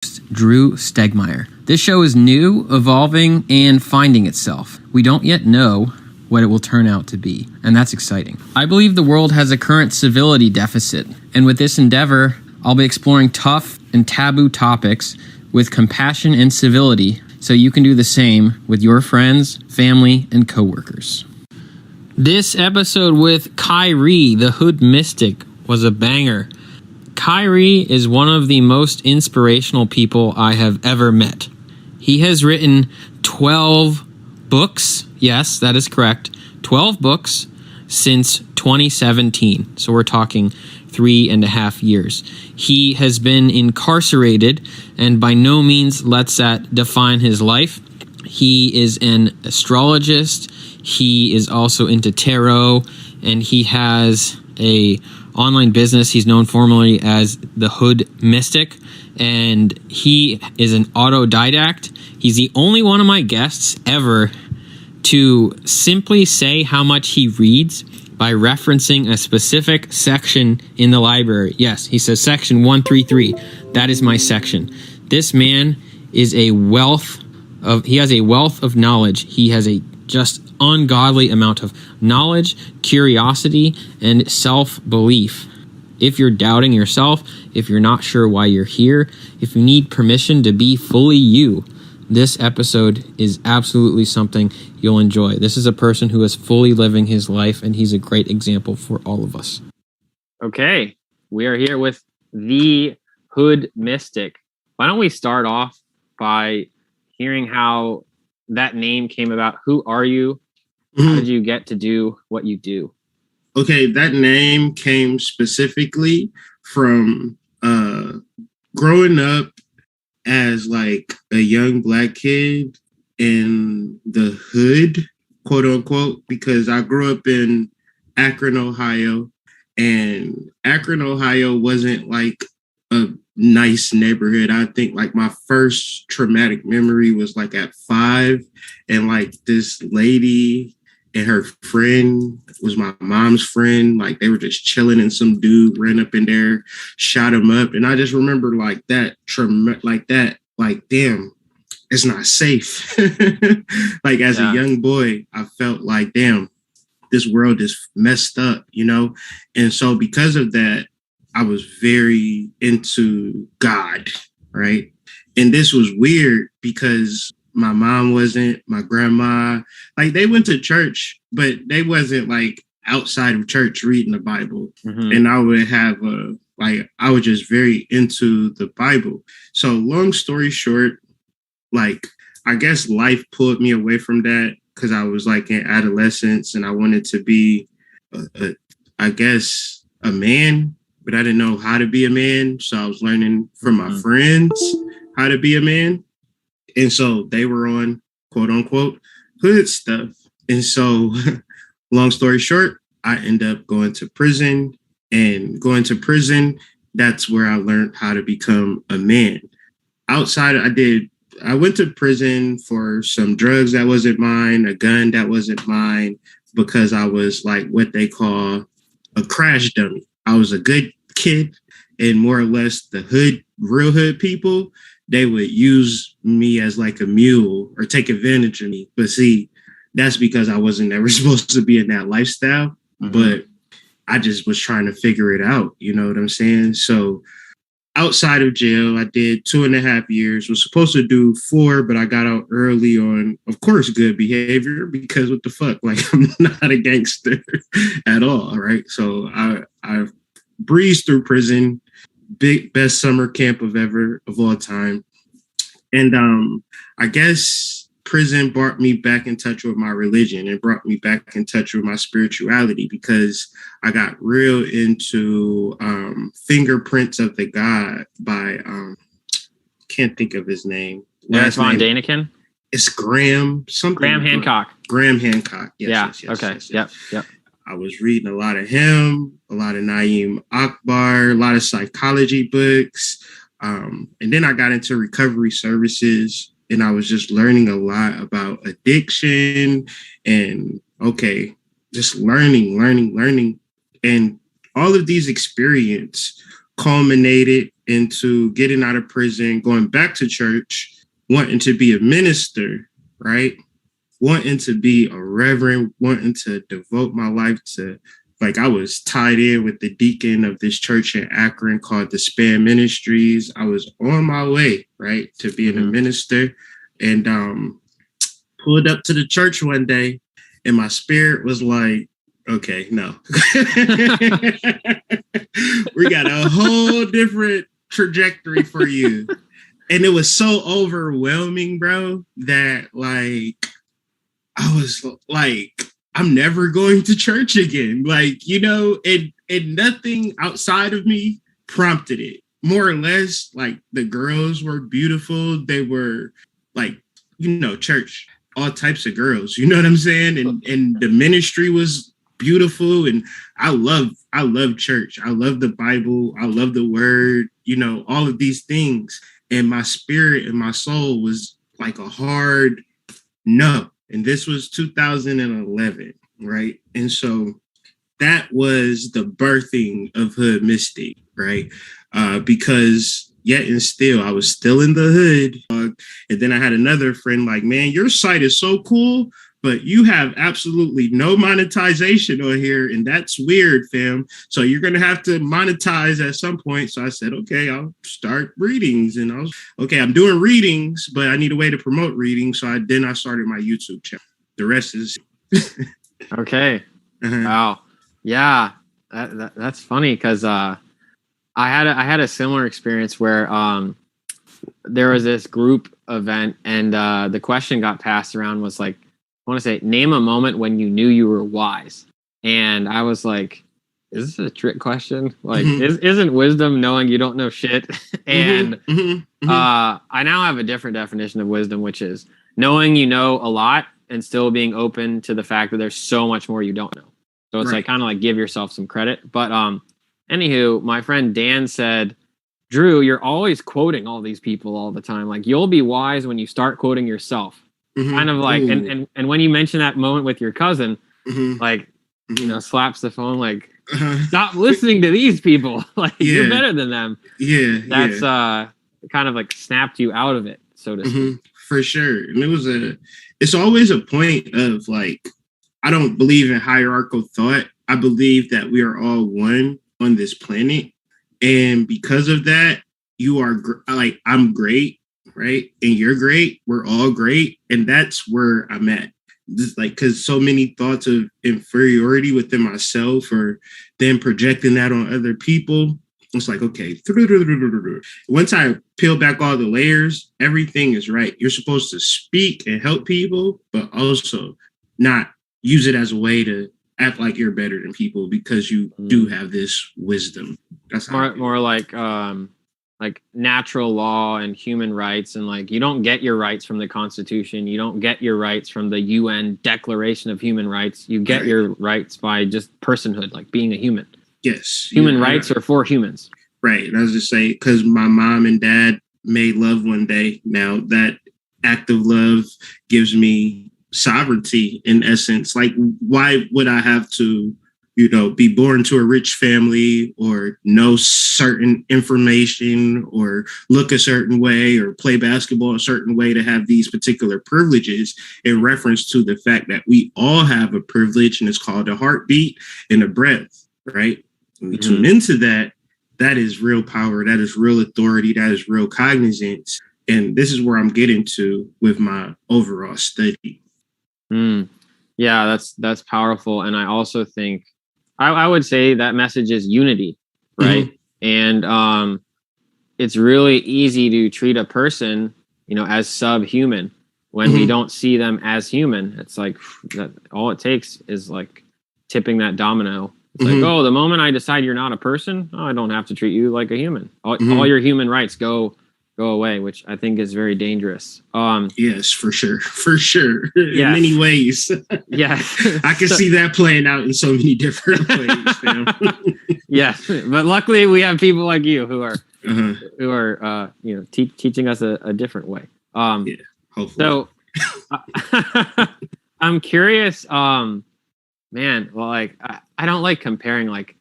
Drew Steg. This show is new, evolving, and finding itself. We don't yet know what it will turn out to be, and that's exciting. I believe the world has a current civility deficit, and with this endeavor, I'll be exploring tough and taboo topics with compassion and civility, so you can do the same with your friends, family, and coworkers. This episode with Kyree, the Hood Mystic, was a banger. Kyree is one of the most inspirational people I have ever met. He has written 12 books. Yes, that is correct. 12 books since 2017. So we're talking 3.5 years. He has been incarcerated, and by no means lets that define his life. He is an astrologist. He is also into tarot, and he has a online business. He's known formally as the Hood Mystic, and he is an autodidact. He's the only one of my guests ever to simply say how much he reads by referencing a specific section in the library. Yes, he says section 133. That is my section. This man is he has a wealth of knowledge. He has a just ungodly amount of knowledge, curiosity, and self-belief. If you're doubting yourself, if you're not sure why you're here, if you need permission to be fully you, this episode is absolutely something you'll enjoy. This is a person who is fully living his life, and he's a great example for all of us. Okay, we are here with the Hood Mystic. Why don't we start off by hearing how that name came about? Who are you? How did you get to do what you do? Okay, that name came specifically from growing up as like a young Black kid in the hood, quote unquote, because I grew up in Akron, Ohio, and Akron, Ohio wasn't like a nice neighborhood. I think like my first traumatic memory was like at 5, and like this lady and her friend was my mom's friend. Like they were just chilling, and some dude ran up in there, shot him up. And I just remember like that, like, damn, it's not safe. Like as a young boy, I felt like, damn, this world is messed up, you know? And so because of that, I was very into God, right? And this was weird because my mom wasn't, my grandma, like they went to church, but they wasn't like outside of church reading the Bible. Mm-hmm. And I would have I was just very into the Bible. So long story short, like, I guess life pulled me away from that because I was like in adolescence and I wanted to be, a man, but I didn't know how to be a man. So I was learning from my friends how to be a man. And so they were on, quote unquote, hood stuff. And so long story short, I end up going to prison, and going to prison, that's where I learned how to become a man. I went to prison for some drugs that wasn't mine, a gun that wasn't mine, because I was like what they call a crash dummy. I was a good kid, and more or less the real hood people, they would use me as like a mule or take advantage of me. But see, that's because I wasn't ever supposed to be in that lifestyle. Mm-hmm. But I just was trying to figure it out. You know what I'm saying? So outside of jail, I did 2.5 years, was supposed to do 4, but I got out early on, of course, good behavior, because what the fuck? Like, I'm not a gangster at all, right? So I breezed through prison, best summer camp of all time. And I guess prison brought me back in touch with my religion and brought me back in touch with my spirituality, because I got real into Fingerprints of the God by, can't think of his name. Last Von Daniken? It's Graham something. Graham Hancock. Graham Hancock. Yes, yeah. Okay. Yes. Yep. I was reading a lot of him, a lot of Naeem Akbar, a lot of psychology books. And then I got into recovery services, and I was just learning a lot about addiction and, just learning. And all of these experiences culminated into getting out of prison, going back to church, wanting to be a minister, right? Wanting to be a reverend, wanting to devote my life to, like, I was tied in with the deacon of this church in Akron called the Span Ministries. I was on my way, right, to being a minister, and pulled up to the church one day, and my spirit was like, okay, no. We got a whole different trajectory for you. And it was so overwhelming, bro, that like I was like, I'm never going to church again. Like, you know, and nothing outside of me prompted it. More or less, like the girls were beautiful. They were like, you know, church, all types of girls, you know what I'm saying? And the ministry was beautiful. And I love church. I love the Bible. I love the word, you know, all of these things. And my spirit and my soul was like a hard no. And this was 2011, right? And so that was the birthing of Hood Mystic, right? Because yet and still, I was still in the hood. And then I had another friend like, man, your site is so cool, but you have absolutely no monetization on here. And that's weird, fam. So you're going to have to monetize at some point. So I said, okay, I'll start readings. And I was, okay, I'm doing readings, but I need a way to promote readings. So I started my YouTube channel. The rest is. Okay. Wow. Yeah. That's funny because I had a similar experience where there was this group event and the question got passed around was like, I want to say, name a moment when you knew you were wise. And I was like, is this a trick question? Like, isn't wisdom knowing you don't know shit? And I now have a different definition of wisdom, which is knowing you know a lot and still being open to the fact that there's so much more you don't know. So it's like kind of like give yourself some credit. But anywho, my friend Dan said, Drew, you're always quoting all these people all the time. Like, you'll be wise when you start quoting yourself. Kind of like, and when you mention that moment with your cousin, like, you know, slaps the phone, like, stop listening to these people. Like, you're better than them. Yeah. That's kind of like snapped you out of it, so to speak. For sure. And it's always a point of like, I don't believe in hierarchical thought. I believe that we are all one on this planet. And because of that, you are like, I'm great. Right. And you're great. We're all great. And that's where I'm at. Just like, because so many thoughts of inferiority within myself or then projecting that on other people. It's like, okay, once I peel back all the layers, everything is right. You're supposed to speak and help people, but also not use it as a way to act like you're better than people because you do have this wisdom. That's more like natural law and human rights. And like, you don't get your rights from the Constitution. You don't get your rights from the UN Declaration of Human Rights. You get your rights by just personhood, like being a human. Yes. Human rights are for humans. Right. And I was just saying, because my mom and dad made love one day. Now that act of love gives me sovereignty in essence. Like, why would I have to, you know, be born to a rich family or know certain information or look a certain way or play basketball a certain way to have these particular privileges in reference to the fact that we all have a privilege and it's called a heartbeat and a breath, right? When we tune into that, that is real power. That is real authority. That is real cognizance. And this is where I'm getting to with my overall study. Yeah, that's powerful. And I also think, I would say that message is unity, right? And it's really easy to treat a person, you know, as subhuman when we don't see them as human. It's like that all it takes is like tipping that domino. It's like, oh, the moment I decide you're not a person, I don't have to treat you like a human. All your human rights go away, which I think is very dangerous. Yes, for sure. In many ways. I can see that playing out in so many different ways, fam. Yes, but luckily we have people like you who are you know, teaching us a different way. Hopefully. So I'm curious, man. Well, like I don't like comparing like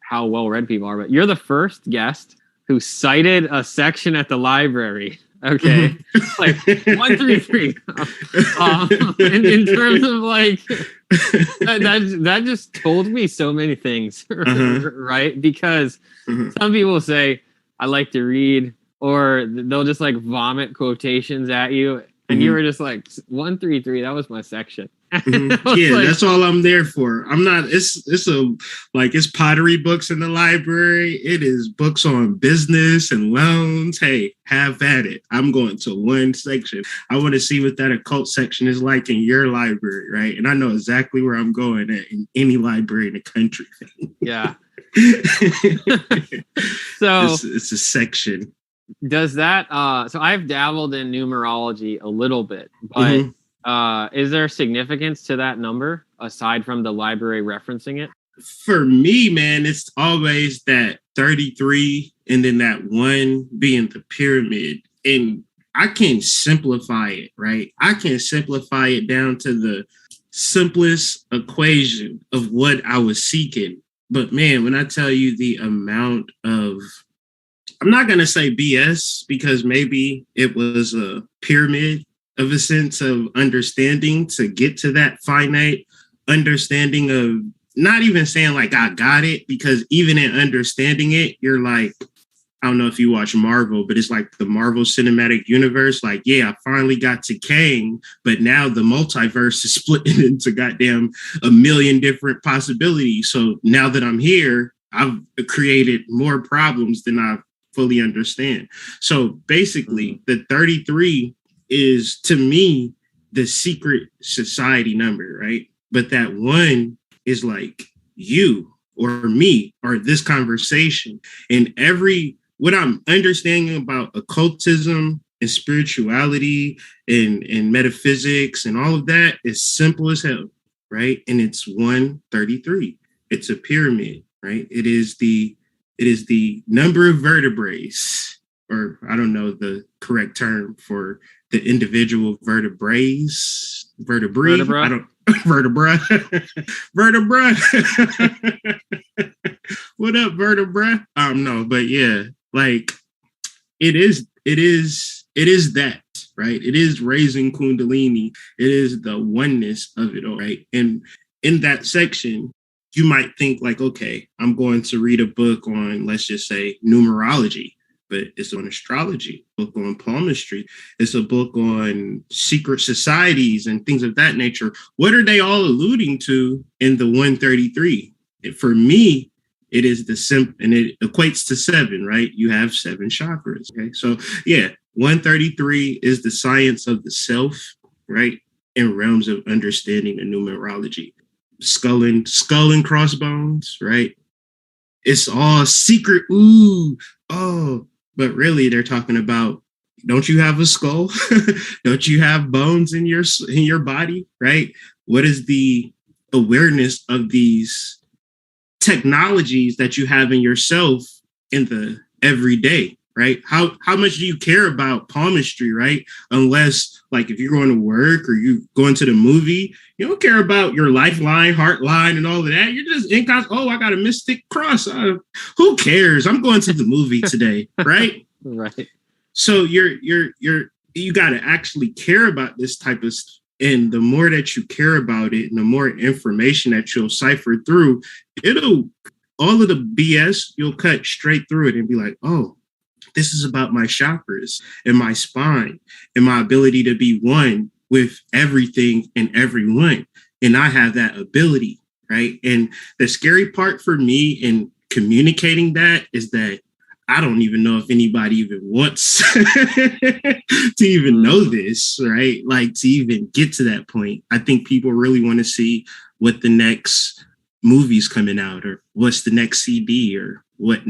how well read people are, but you're the first guest who cited a section at the library. Okay, like 133. In terms of like that just told me so many things, right? Because some people say I like to read, or they'll just like vomit quotations at you, and you were just like 133. That was my section. Yeah, like, that's all I'm there for. I'm not. It's pottery books in the library. It is books on business and loans. Hey, have at it. I'm going to one section. I want to see what that occult section is like in your library, right? And I know exactly where I'm going at in any library in the country. Yeah. So it's a section. Does that? So I've dabbled in numerology a little bit, but. Is there significance to that number aside from the library referencing it? For me, man, it's always that 33 and then that 1 being the pyramid. And I can simplify it, right? I can simplify it down to the simplest equation of what I was seeking. But man, when I tell you the amount of, I'm not going to say BS because maybe it was a pyramid of a sense of understanding to get to that finite understanding of not even saying like I got it, because even in understanding it, you're like, I don't know if you watch Marvel, but it's like the Marvel Cinematic Universe. Like, yeah, I finally got to Kang, but now the multiverse is splitting into goddamn a million different possibilities. So now that I'm here, I've created more problems than I fully understand. So basically, the 33 is, to me, the secret society number, right? But that 1 is like you or me or this conversation. And what I'm understanding about occultism and spirituality and metaphysics and all of that is simple as hell, right? And it's 133. It's a pyramid, right? It is the number of vertebrae, or I don't know the correct term for the individual vertebrae. I don't vertebra. What up, vertebra? No, but yeah, like it is that, right? It is raising Kundalini. It is the oneness of it all, right? And in that section, you might think like, okay, I'm going to read a book on, let's just say, numerology. But it's on astrology, book on palmistry. It's a book on secret societies and things of that nature. What are they all alluding to in the 133? For me, it is and it equates to 7, right? You have 7 chakras. Okay. So yeah, 133 is the science of the self, right? In realms of understanding the numerology. Skull and crossbones, right? It's all secret. Ooh, oh. But really, they're talking about, don't you have a skull? Don't you have bones in your body, right? What is the awareness of these technologies that you have in yourself in the everyday, right? How much do you care about palmistry, right? Unless, like, if you're going to work or you going to the movie, you don't care about your lifeline, heart line, and all of that. You're just oh, I got a mystic cross. Who cares? I'm going to the movie today, right? Right. So you got to actually care about this type of stuff. And the more that you care about it and the more information that you'll cipher through, all of the BS, you'll cut straight through it and be like, oh, this is about my chakras and my spine and my ability to be one with everything and everyone. And I have that ability, right? And the scary part for me in communicating that is that I don't even know if anybody even wants to even know this, right? Like, to even get to that point. I think people really want to see what the next movie's coming out, or what's the next CD, or what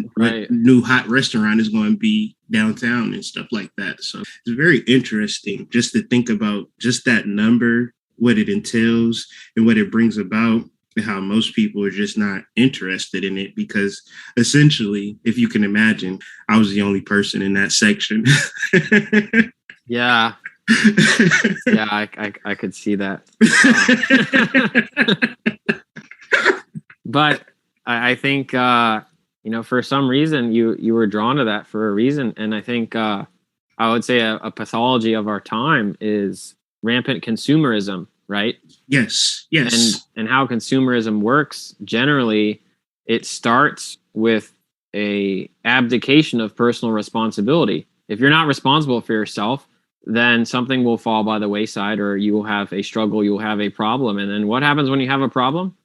new hot restaurant is going to be downtown and stuff like that. So it's very interesting just to think about just that number, what it entails and what it brings about, and how most people are just not interested in it, because essentially, if you can imagine, I was the only person in that section. Yeah. Yeah, I could see that. But I think for some reason you were drawn to that for a reason. And I think I would say a pathology of our time is rampant consumerism, right? Yes. And how consumerism works generally, it starts with a abdication of personal responsibility. If you're not responsible for yourself, then something will fall by the wayside, or you will have a struggle, you will have a problem. And then what happens when you have a problem?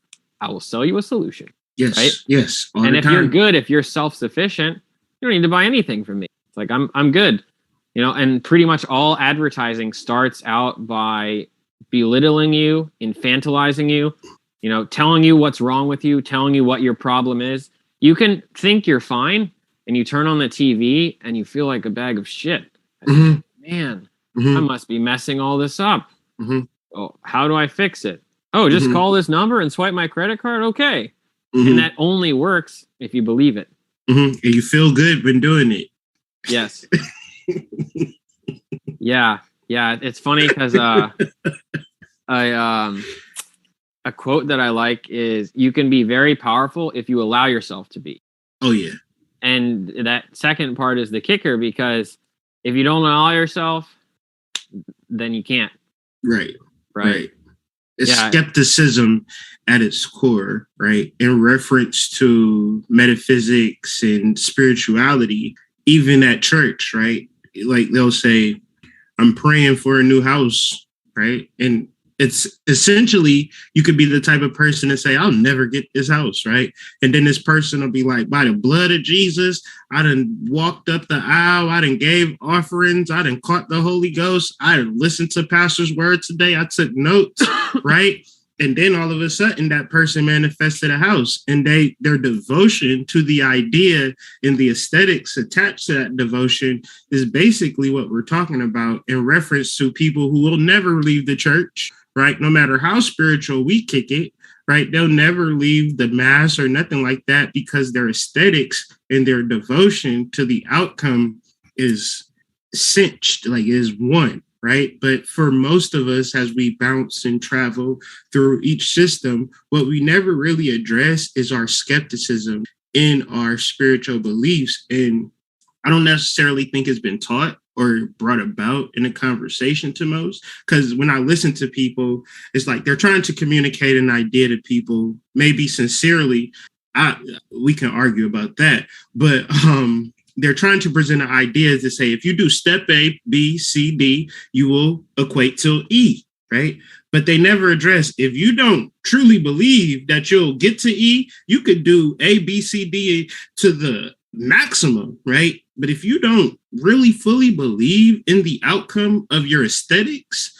I will sell you a solution. Yes. Right? Yes. And if you're good, if you're self-sufficient, you don't need to buy anything from me. It's like, I'm good. And pretty much all advertising starts out by belittling you, infantilizing you, telling you what's wrong with you, telling you what your problem is. You can think you're fine, and you turn on the TV and you feel like a bag of shit. Mm-hmm. Man, Mm-hmm. I must be messing all this up. Mm-hmm. Oh, how do I fix it? Oh, just call this number and swipe my credit card? Okay. Mm-hmm. And that only works if you believe it. Mm-hmm. And you feel good when doing it. Yes. Yeah. It's funny because a quote that I like is, "You can be very powerful if you allow yourself to be." Oh yeah. And that second part is the kicker, because if you don't allow yourself, then you can't. Right. It's Yeah. skepticism at its core, right? In reference to metaphysics and spirituality, even at church, right? Like they'll say, I'm praying for a new house, right? And it's essentially, you could be the type of person to say, I'll never get this house, right? And then this person will be like, by the blood of Jesus, I done walked up the aisle, I done gave offerings, I done caught the Holy Ghost, I done listened to pastor's word today, I took notes, right? And then all of a sudden that person manifested a house, and their devotion to the idea and the aesthetics attached to that devotion is basically what we're talking about in reference to people who will never leave the church, right? No matter how spiritual we kick it, right? They'll never leave the mass or nothing like that, because their aesthetics and their devotion to the outcome is cinched, like is one. Right. But for most of us, as we bounce and travel through each system, what we never really address is our skepticism in our spiritual beliefs. And I don't necessarily think it's been taught or brought about in a conversation to most, because when I listen to people, it's like they're trying to communicate an idea to people, maybe sincerely. We can argue about that, but they're trying to present an idea to say, if you do step A, B, C, D, you will equate to E, right? But they never address, if you don't truly believe that you'll get to E, you could do A, B, C, D to the maximum, right? But if you don't really fully believe in the outcome of your aesthetics,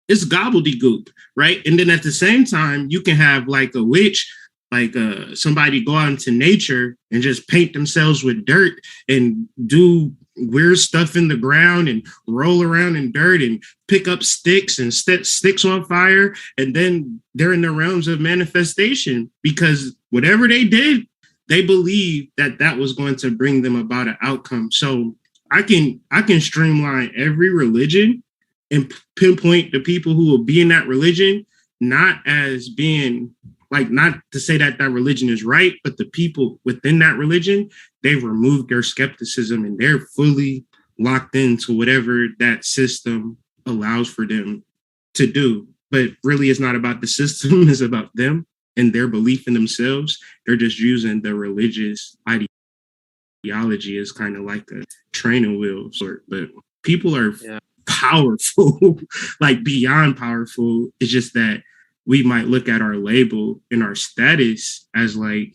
it's gobbledygook, right? And then at the same time, you can have like a witch, like somebody go out into nature and just paint themselves with dirt and do weird stuff in the ground and roll around in dirt and pick up sticks and set sticks on fire. And then they're in the realms of manifestation, because whatever they did, they believe that that was going to bring them about an outcome. So I can streamline every religion and pinpoint the people who will be in that religion, not as being like, not to say that that religion is right, but the people within that religion, they've removed their skepticism and they're fully locked into whatever that system allows for them to do. But really, it's not about the system, it's about them and their belief in themselves. They're just using the religious ideology as kind of like a training wheel sort. But people are powerful, like beyond powerful. It's just that we might look at our label and our status as like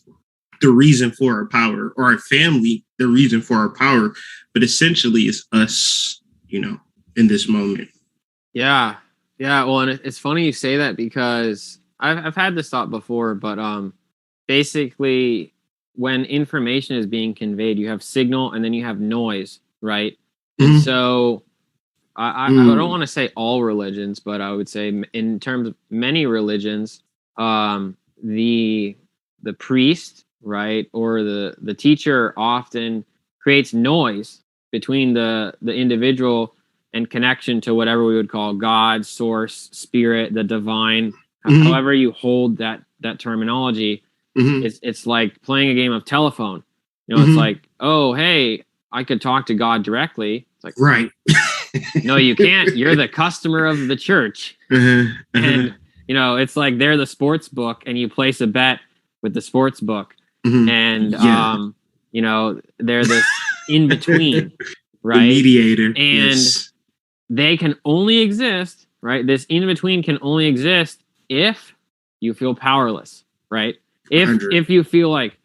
the reason for our power, or our family, the reason for our power. But essentially it's us, in this moment. Yeah. Well, and it's funny you say that, because I've had this thought before, but basically when information is being conveyed, you have signal and then you have noise, right? Mm-hmm. And so I don't want to say all religions, but I would say in terms of many religions, the priest, right, or the teacher often creates noise between the individual and connection to whatever we would call God, source, spirit, the divine, however you hold that terminology. Mm-hmm. It's like playing a game of telephone. You know, it's like, oh, hey, I could talk to God directly. It's like, right. No, you can't. You're the customer of the church. And, you know, it's like they're the sports book and you place a bet with the sports book. And, you know, they're this in between, right? The mediator. And they can only exist, right? This in between can only exist if you feel powerless, right? If you feel like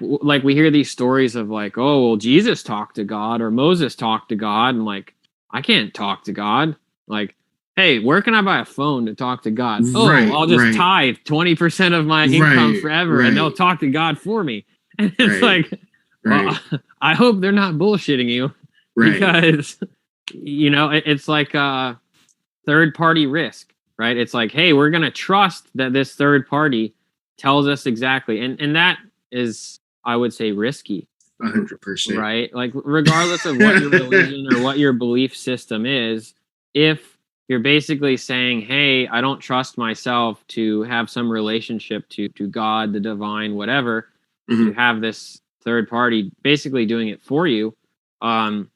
we hear these stories of like, oh, well, Jesus talked to God or Moses talked to God, and like, I can't talk to God. Like, hey, where can I buy a phone to talk to God? Oh, I'll just tithe 20% of my income forever, and they'll talk to God for me. And it's like, well, I hope they're not bullshitting you, because you know it's like a third party risk, right? It's like, hey, we're gonna trust that this third party tells us exactly, and that is, I would say, risky. 100%. Right? Like, regardless of what your religion or what your belief system is, if you're basically saying, hey, I don't trust myself to have some relationship to God, the divine, whatever, you have this third party basically doing it for you. Again,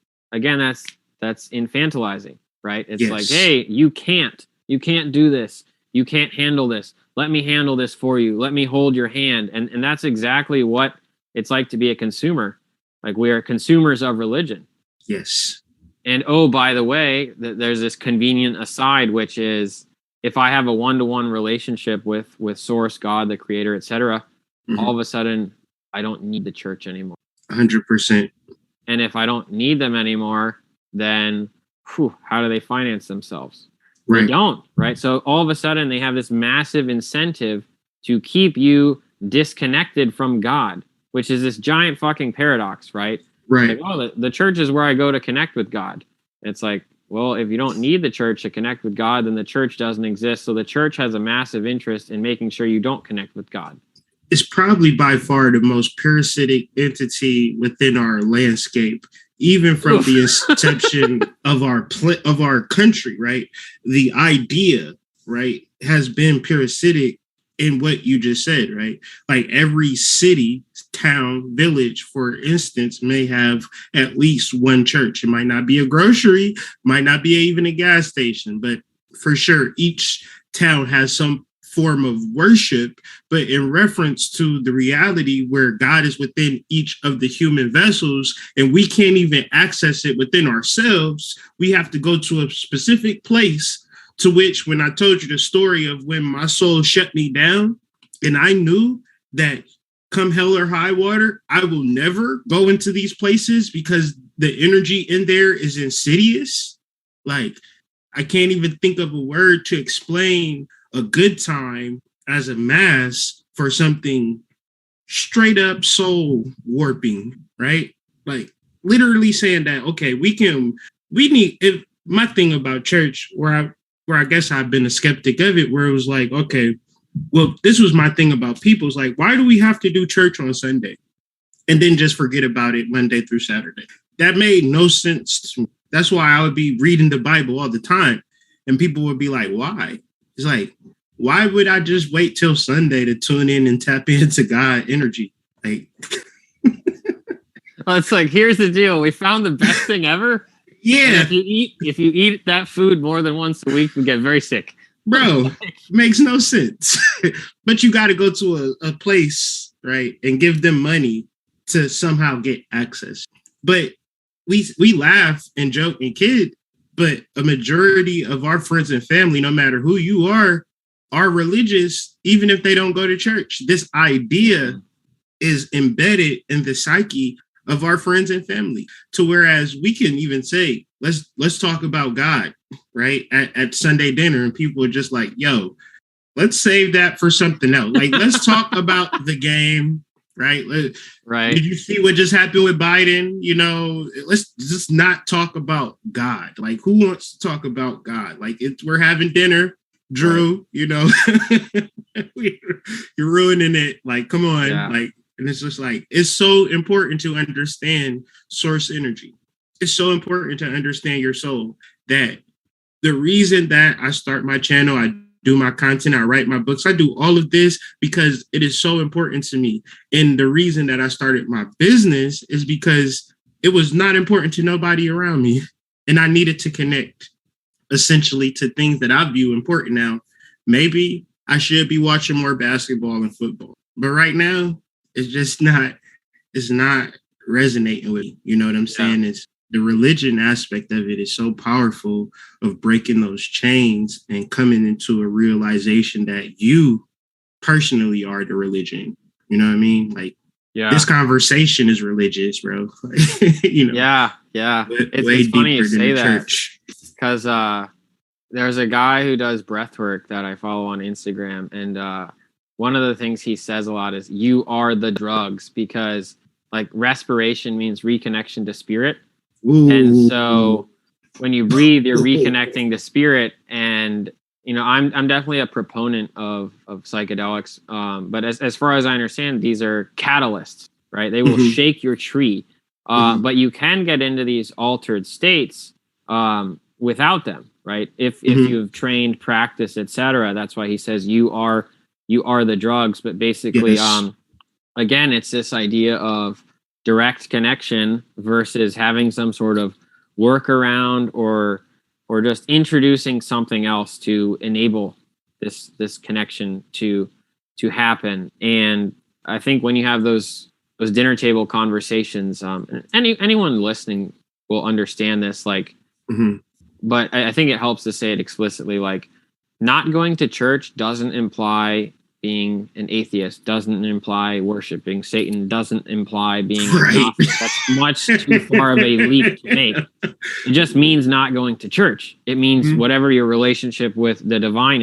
that's infantilizing, right? It's like, hey, you can't do this. You can't handle this. Let me handle this for you. Let me hold your hand. And that's exactly what it's like to be a consumer. Like, we are consumers of religion. Yes. And oh, by the way, there's this convenient aside, which is, if I have a one-to-one relationship with Source, God, the Creator, etc., all of a sudden I don't need the church anymore. 100%. And if I don't need them anymore, then how do they finance themselves? They don't, right? So all of a sudden they have this massive incentive to keep you disconnected from God, which is this giant fucking paradox, right? Like, oh, the church is where I go to connect with God. It's like, well, if you don't need the church to connect with God, then the church doesn't exist. So the church has a massive interest in making sure you don't connect with God. It's probably by far the most parasitic entity within our landscape, even from the inception of our country, right? The idea, right, has been parasitic in what you just said, right? Like, every city, town, village, for instance, may have at least one church. It might not be a grocery, might not be even a gas station, but for sure, each town has some form of worship, but in reference to the reality where God is within each of the human vessels, and we can't even access it within ourselves. We have to go to a specific place, to which, when I told you the story of when my soul shut me down, and I knew that come hell or high water, I will never go into these places because the energy in there is insidious. Like, I can't even think of a word to explain a good time as a mass for something straight up soul warping, right? Like, literally saying that, okay, my thing about church, where I guess I've been a skeptic of it, where it was like, okay, well, this was my thing about people. It's like, why do we have to do church on Sunday and then just forget about it Monday through Saturday? That made no sense to me. That's why I would be reading the Bible all the time, and people would be like, why? It's like, why would I just wait till Sunday to tune in and tap into God energy? Like, well, it's like, here's the deal. We found the best thing ever. Yeah. And if you eat that food more than once a week, you get very sick. Bro, makes no sense. But you got to go to a place, right, and give them money to somehow get access. But we laugh and joke and kid, but a majority of our friends and family, no matter who you are religious, even if they don't go to church. This idea is embedded in the psyche of our friends and family, to whereas we can even say, let's talk about God, right, at Sunday dinner, and people are just like, yo, let's save that for something else. Like, let's talk about the game, right? Right. Did you see what just happened with Biden? You know, let's just not talk about God. Like, who wants to talk about God? Like, we're having dinner, Drew, right. You know, you're ruining it. Like, come on. Yeah. Like, and it's just like, it's so important to understand source energy. It's so important to understand your soul, that the reason that I start my channel, I do my content, I write my books, I do all of this because it is so important to me. And the reason that I started my business is because it was not important to nobody around me. And I needed to connect essentially to things that I view important now. Maybe I should be watching more basketball and football, but right now it's not resonating with me. You know what I'm saying? It's the religion aspect of it is so powerful of breaking those chains and coming into a realization that you personally are the religion. You know what I mean? Like, this conversation is religious, bro. You know? Yeah. It's funny you say that because there's a guy who does breath work that I follow on Instagram. And one of the things he says a lot is you are the drugs, because like respiration means reconnection to spirit. Ooh. And so when you breathe, you're reconnecting to spirit. And, you know, I'm definitely a proponent of psychedelics. But as far as I understand, these are catalysts, right? They will shake your tree. But you can get into these altered states without them, right? If you've trained, practice, etc. That's why he says you are the drugs. But basically, again, it's this idea of direct connection versus having some sort of workaround or just introducing something else to enable this connection to happen. And I think when you have those dinner table conversations, anyone listening will understand this. Like, but I think it helps to say it explicitly. Like, not going to church doesn't imply being an atheist, doesn't imply worshiping Satan, doesn't imply being agnostic. That's much too far of a leap to make. It just means not going to church. It means whatever your relationship with the divine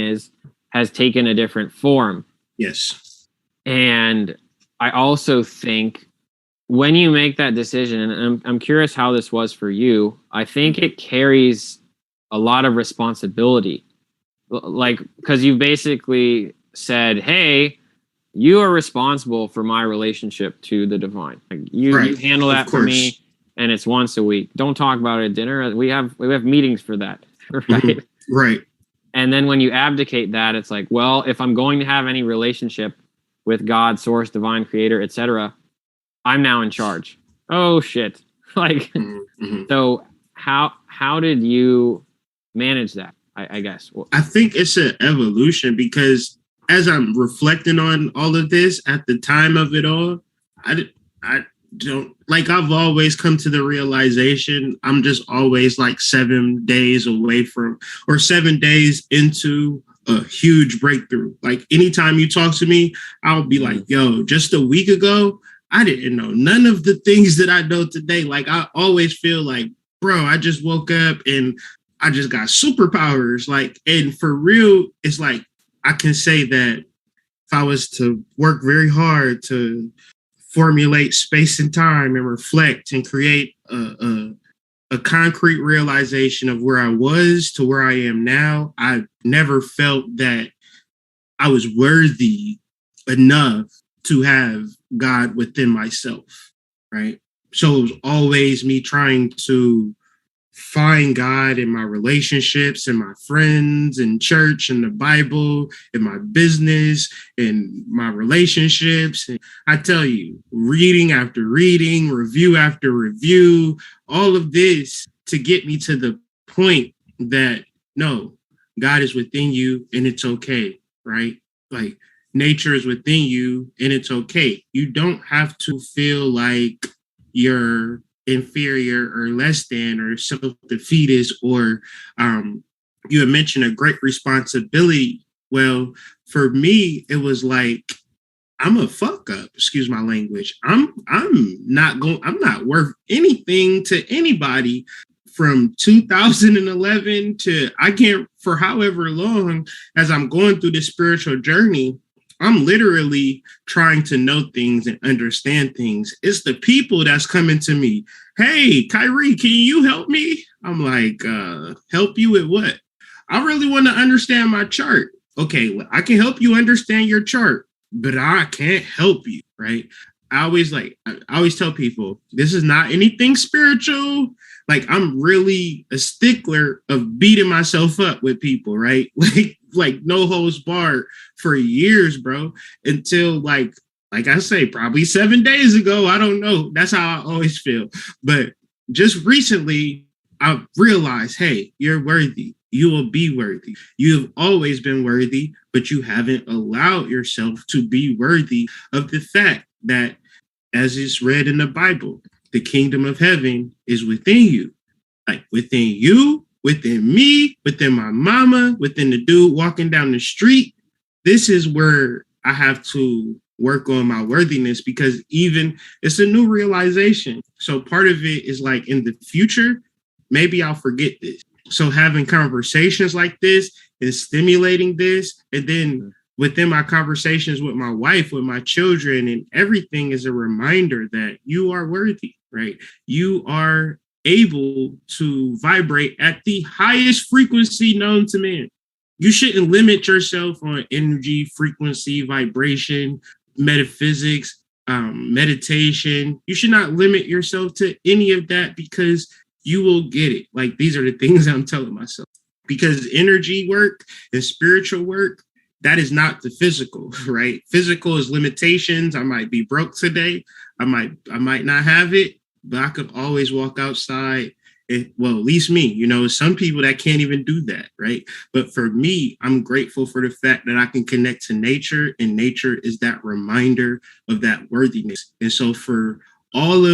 has taken a different form. Yes. And I also think when you make that decision, and I'm curious how this was for you, I think it carries a lot of responsibility. Like, because you basically said, hey, you are responsible for my relationship to the divine. Like, you handle that for me, and it's once a week. Don't talk about it at dinner. We have meetings for that, right? Right. And then when you abdicate that, it's like, well, if I'm going to have any relationship with God, source, divine, creator, etc., I'm now in charge. Oh shit! Like, so how did you manage that? I guess I think it's an evolution, because as I'm reflecting on all of this at the time of it all, I don't, like, I've always come to the realization I'm just always like 7 days away from, or 7 days into a huge breakthrough. Like, anytime you talk to me, I'll be like, yo, just a week ago, I didn't know none of the things that I know today. Like, I always feel like, bro, I just woke up and I just got superpowers. Like, and for real, it's like, I can say that if I was to work very hard to formulate space and time and reflect and create a concrete realization of where I was to where I am now, I never felt that I was worthy enough to have God within myself, right? So it was always me trying to find God in my relationships and my friends and church and the Bible and my business and my relationships. And I tell you, reading after reading, review after review, all of this to get me to the point that, no, God is within you and it's okay, right? Like, nature is within you and it's okay. You don't have to feel like you're inferior or less than or self-defeatist, or you had mentioned a great responsibility. Well, for me, it was like, I'm a fuck up, excuse my language. I'm not worth anything to anybody. From 2011 to I can't, for however long as I'm going through this spiritual journey, I'm literally trying to know things and understand things. It's the people that's coming to me. Hey, Kyree, can you help me? I'm like, help you with what? I really want to understand my chart. Okay, well, I can help you understand your chart, but I can't help you, right? I always tell people, this is not anything spiritual. Like, I'm really a stickler of beating myself up with people, right? like no holds barred for years, bro. Until like I say, probably 7 days ago. I don't know. That's how I always feel. But just recently, I realized, hey, you're worthy. You will be worthy. You have always been worthy, but you haven't allowed yourself to be worthy of the fact that, as it's read in the Bible, the kingdom of heaven is within you. Like within you, within me, within my mama, within the dude walking down the street. This is where I have to work on my worthiness, because even it's a new realization. So part of it is like in the future, maybe I'll forget this. So having conversations like this is stimulating this. And then within my conversations with my wife, with my children, and everything is a reminder that you are worthy, right? You are able to vibrate at the highest frequency known to man. You shouldn't limit yourself on energy, frequency, vibration, metaphysics, meditation. You should not limit yourself to any of that, because you will get it. Like, these are the things I'm telling myself, because energy work and spiritual work, that is not the physical, right? Physical is limitations. I might be broke today. I might not have it, but I could always walk outside. Well, at least me, some people that can't even do that, right? But for me, I'm grateful for the fact that I can connect to nature, and nature is that reminder of that worthiness. And so for all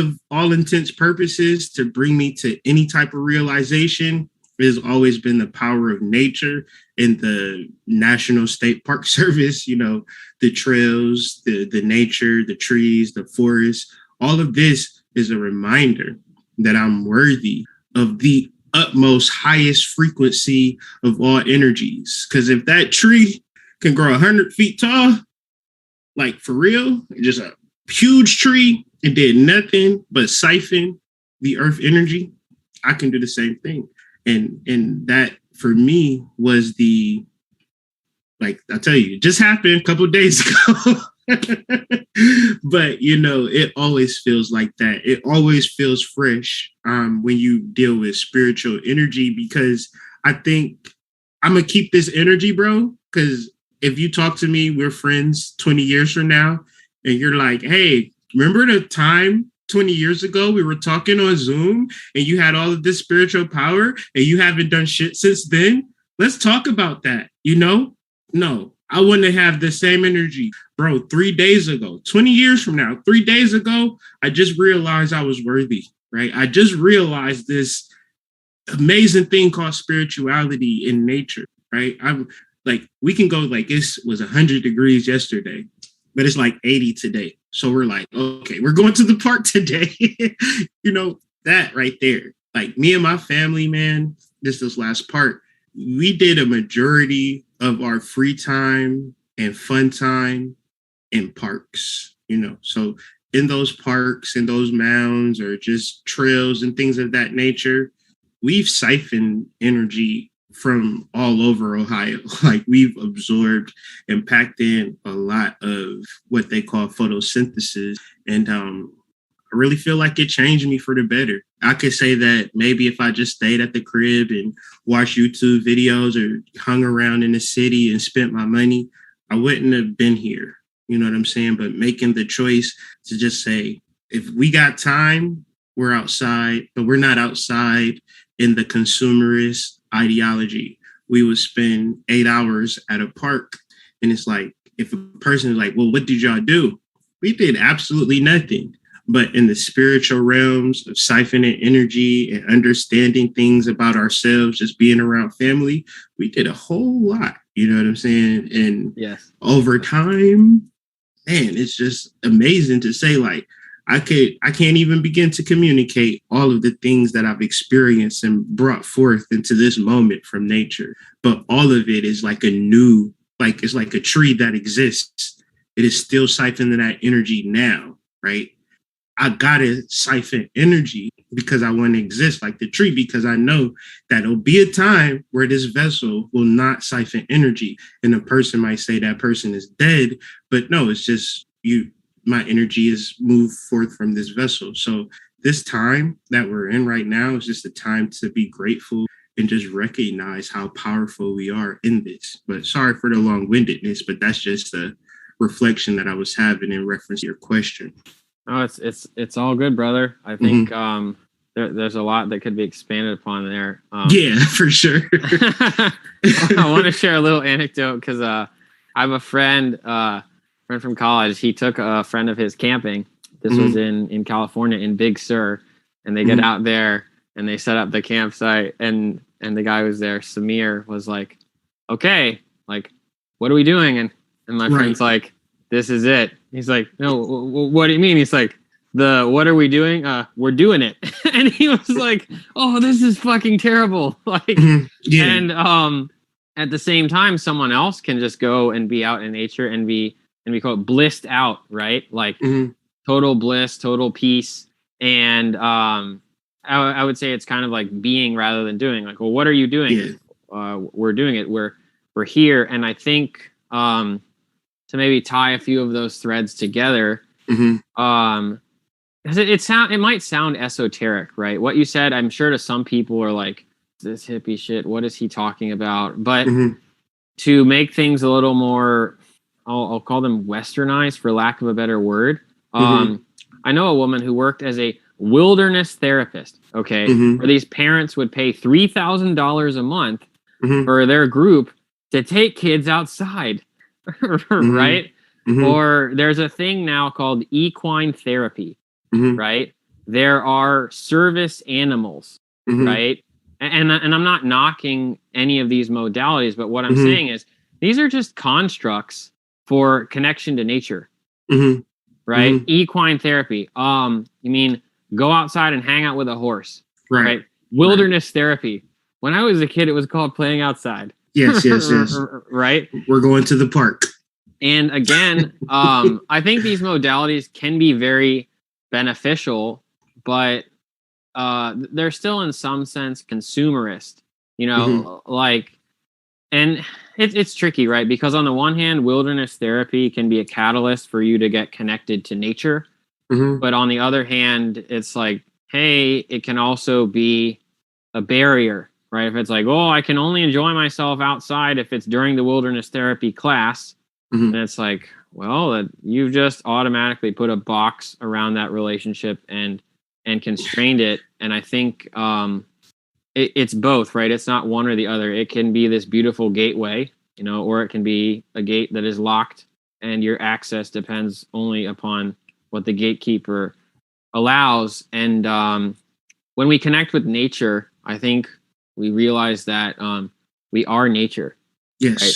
intents purposes, to bring me to any type of realization, has always been the power of nature and the National State Park Service, the trails, the nature, the trees, the forests. All of this is a reminder that I'm worthy of the utmost highest frequency of all energies. Because if that tree can grow 100 feet tall, like for real, just a huge tree, it did nothing but siphon the earth energy, I can do the same thing. And that for me was the, like, I'll tell you, it just happened a couple of days ago. But it always feels like that. It always feels fresh when you deal with spiritual energy, because I think I'm gonna keep this energy, bro. Because if you talk to me, we're friends 20 years from now, and you're like, hey, remember the time 20 years ago we were talking on Zoom and you had all of this spiritual power and you haven't done shit since then? Let's talk about that. No, I wouldn't have the same energy. Bro, 3 days ago, 20 years from now, 3 days ago, I just realized I was worthy, right? I just realized this amazing thing called spirituality in nature, right? I'm like, we can go like, it was 100 degrees yesterday, but it's like 80 today. So we're like, okay, we're going to the park today. That right there. Like, me and my family, man, this last part, we did a majority of our free time and fun time in parks, So in those parks and those mounds or just trails and things of that nature, we've siphoned energy from all over Ohio. Like, we've absorbed and packed in a lot of what they call photosynthesis. And I really feel like it changed me for the better. I could say that maybe if I just stayed at the crib and watched YouTube videos or hung around in the city and spent my money, I wouldn't have been here. You know what I'm saying? But making the choice to just say, if we got time, we're outside, but we're not outside in the consumerist ideology. We would spend 8 hours at a park, and it's like, if a person is like, well, what did y'all do? We did absolutely nothing. But in the spiritual realms of siphoning energy and understanding things about ourselves, just being around family, we did a whole lot. You know what I'm saying? And yes, over time, man, it's just amazing to say, like, I can't even begin to communicate all of the things that I've experienced and brought forth into this moment from nature. But all of it is like it's like a tree that exists. It is still siphoning that energy now, right? I gotta siphon energy because I want to exist like the tree, because I know that there'll be a time where this vessel will not siphon energy. And a person might say that person is dead, but no, it's just my energy is moved forth from this vessel. So this time that we're in right now is just a time to be grateful and just recognize how powerful we are in this. But sorry for the long-windedness, but that's just a reflection that I was having in reference to your question. Oh, it's all good, brother. I think there's a lot that could be expanded upon there. Yeah, for sure. I want to share a little anecdote because I have a friend from college. He took a friend of his camping. This was in California, in Big Sur, and they get out there and they set up the campsite. And the guy who was there, Samir, was like, "Okay, like, what are we doing?" And my friend's like, "This is it." He's like, "No, what do you mean?" He's like, what are we doing? We're doing it. And he was like, "Oh, this is fucking terrible." Like, and at the same time, someone else can just go and be out in nature and be quote blissed out, right? Like total bliss, total peace. And I would say it's kind of like being rather than doing. Like, well, what are you doing? We're doing it. We're here. And I think to maybe tie a few of those threads together, it might sound esoteric, right? What you said, I'm sure to some people are like, this hippie shit, what is he talking about? But to make things a little more, I'll call them westernized, for lack of a better word. I know a woman who worked as a wilderness therapist, okay, where these parents would pay $3,000 a month for their group to take kids outside, right? Or there's a thing now called equine therapy, right? There are service animals, right? And I'm not knocking any of these modalities, but what I'm saying is these are just constructs for connection to nature, right? Equine therapy. You mean go outside and hang out with a horse, right? Wilderness therapy. When I was a kid, it was called playing outside. Yes. Right? We're going to the park. And again, I think these modalities can be very beneficial, but they're still in some sense consumerist, you know, like, and it's tricky, right? Because on the one hand, wilderness therapy can be a catalyst for you to get connected to nature. But on the other hand, it's like, hey, it can also be a barrier, right? If it's like, oh, I can only enjoy myself outside if it's during the wilderness therapy class. And it's like, well, you've just automatically put a box around that relationship and constrained it. And I think it's both, right? It's not one or the other. It can be this beautiful gateway, you know, or it can be a gate that is locked and your access depends only upon what the gatekeeper allows. And when we connect with nature, I think we realize that we are nature. Yes. Right?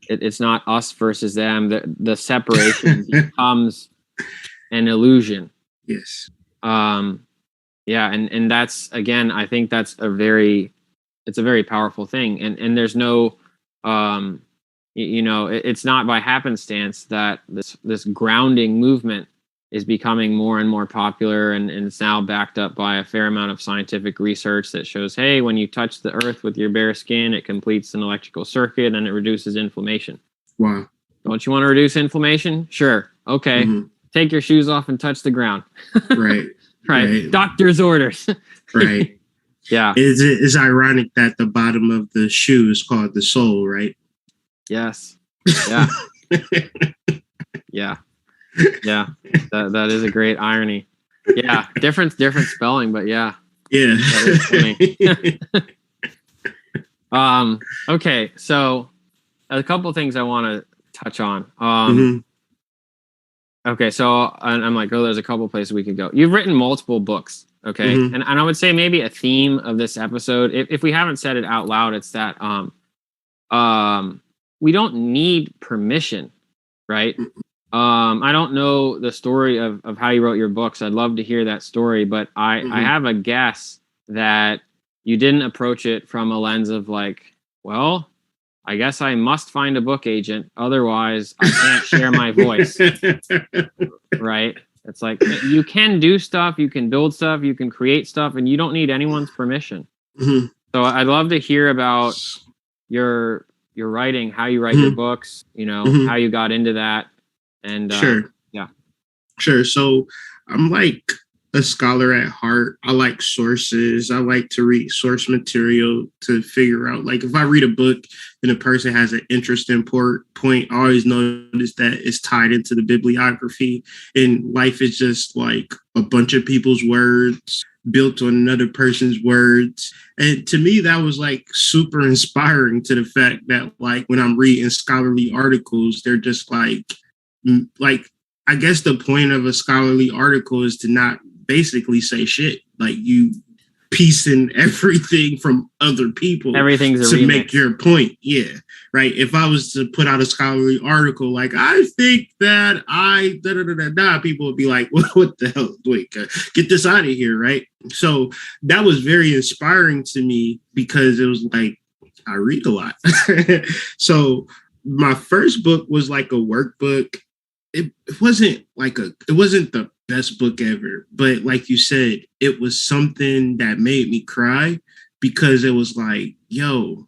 It's not us versus them. The separation becomes an illusion. Yes. Yeah, and that's, again, I think that's it's a very powerful thing. And there's no it's not by happenstance that this grounding movement is becoming more and more popular, and it's now backed up by a fair amount of scientific research that shows, hey, when you touch the earth with your bare skin, it completes an electrical circuit and it reduces inflammation. Wow. Don't you want to reduce inflammation? Sure. Okay. Take your shoes off and touch the ground. Right. Doctor's orders. Right. Yeah. It's ironic that the bottom of the shoe is called the sole, right? Yes. Yeah. Yeah. That is a great irony. Yeah. Different spelling, but yeah. Yeah. That is funny. Okay. So a couple of things I want to touch on. Okay. So I'm like, oh, there's a couple places we could go. You've written multiple books. Okay. And I would say maybe a theme of this episode, if we haven't said it out loud, it's that we don't need permission, right? I don't know the story of how you wrote your books. I'd love to hear that story, but I have a guess that you didn't approach it from a lens of like, well, I guess I must find a book agent, otherwise I can't share my voice. Right? It's like, you can do stuff, you can build stuff, you can create stuff, and you don't need anyone's permission. So I'd love to hear about your writing, how you write your books, you know, how you got into that. And Sure. So I'm like a scholar at heart. I like sources. I like to read source material to figure out, like, if I read a book and a person has an interesting point, I always notice that it's tied into the bibliography. And life is just like a bunch of people's words built on another person's words. And to me, that was like super inspiring, to the fact that, like, when I'm reading scholarly articles, they're just like, I guess the point of a scholarly article is to not basically say shit. Like, you piecing everything from other people Everything's a to remix. make your point. Yeah. Right. If I was to put out a scholarly article, like, I think that people would be like, what the hell? Wait, get this out of here. Right. So that was very inspiring to me, because it was like, I read a lot. So my first book was like a workbook. It wasn't the best book ever, but like you said, it was something that made me cry, because it was like, yo,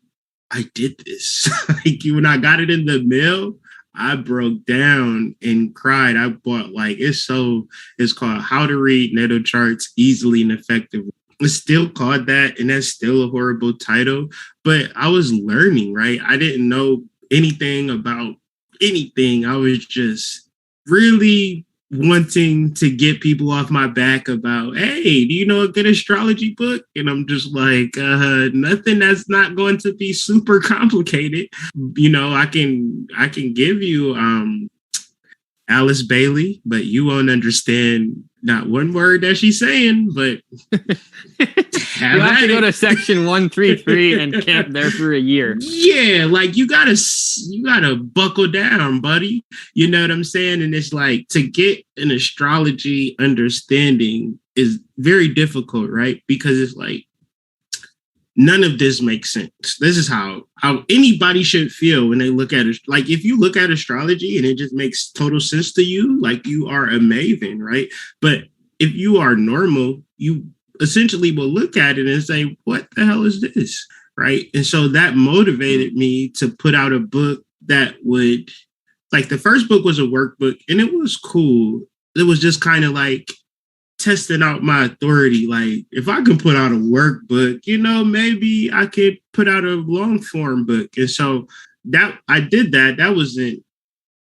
I did this. Like, when I got it in the mail, I broke down and cried. I bought, like, it's called How to Read Natal Charts Easily and Effectively. It's still called that, and that's still a horrible title, but I was learning, right? I didn't know anything about anything. I was just really wanting to get people off my back about, hey, do you know a good astrology book? And I'm just like, nothing that's not going to be super complicated. You know, I can give you Alice Bailey, but you won't understand not one word that she's saying, but You have to go to section 133 and camp there for a year. Yeah, like, you gotta buckle down, buddy. You know what I'm saying? And it's like, to get an astrology understanding is very difficult, right? Because it's like, none of this makes sense. This is how anybody should feel when they look at it. Like, if you look at astrology and it just makes total sense to you, like, you are amazing, right? But if you are normal, you essentially will look at it and say, what the hell is this? Right. And so that motivated me to put out a book that would, like, the first book was a workbook, and it was cool. It was just kind of like testing out my authority. Like, if I can put out a workbook, you know, maybe I could put out a long form book. And so that I did that. That wasn't,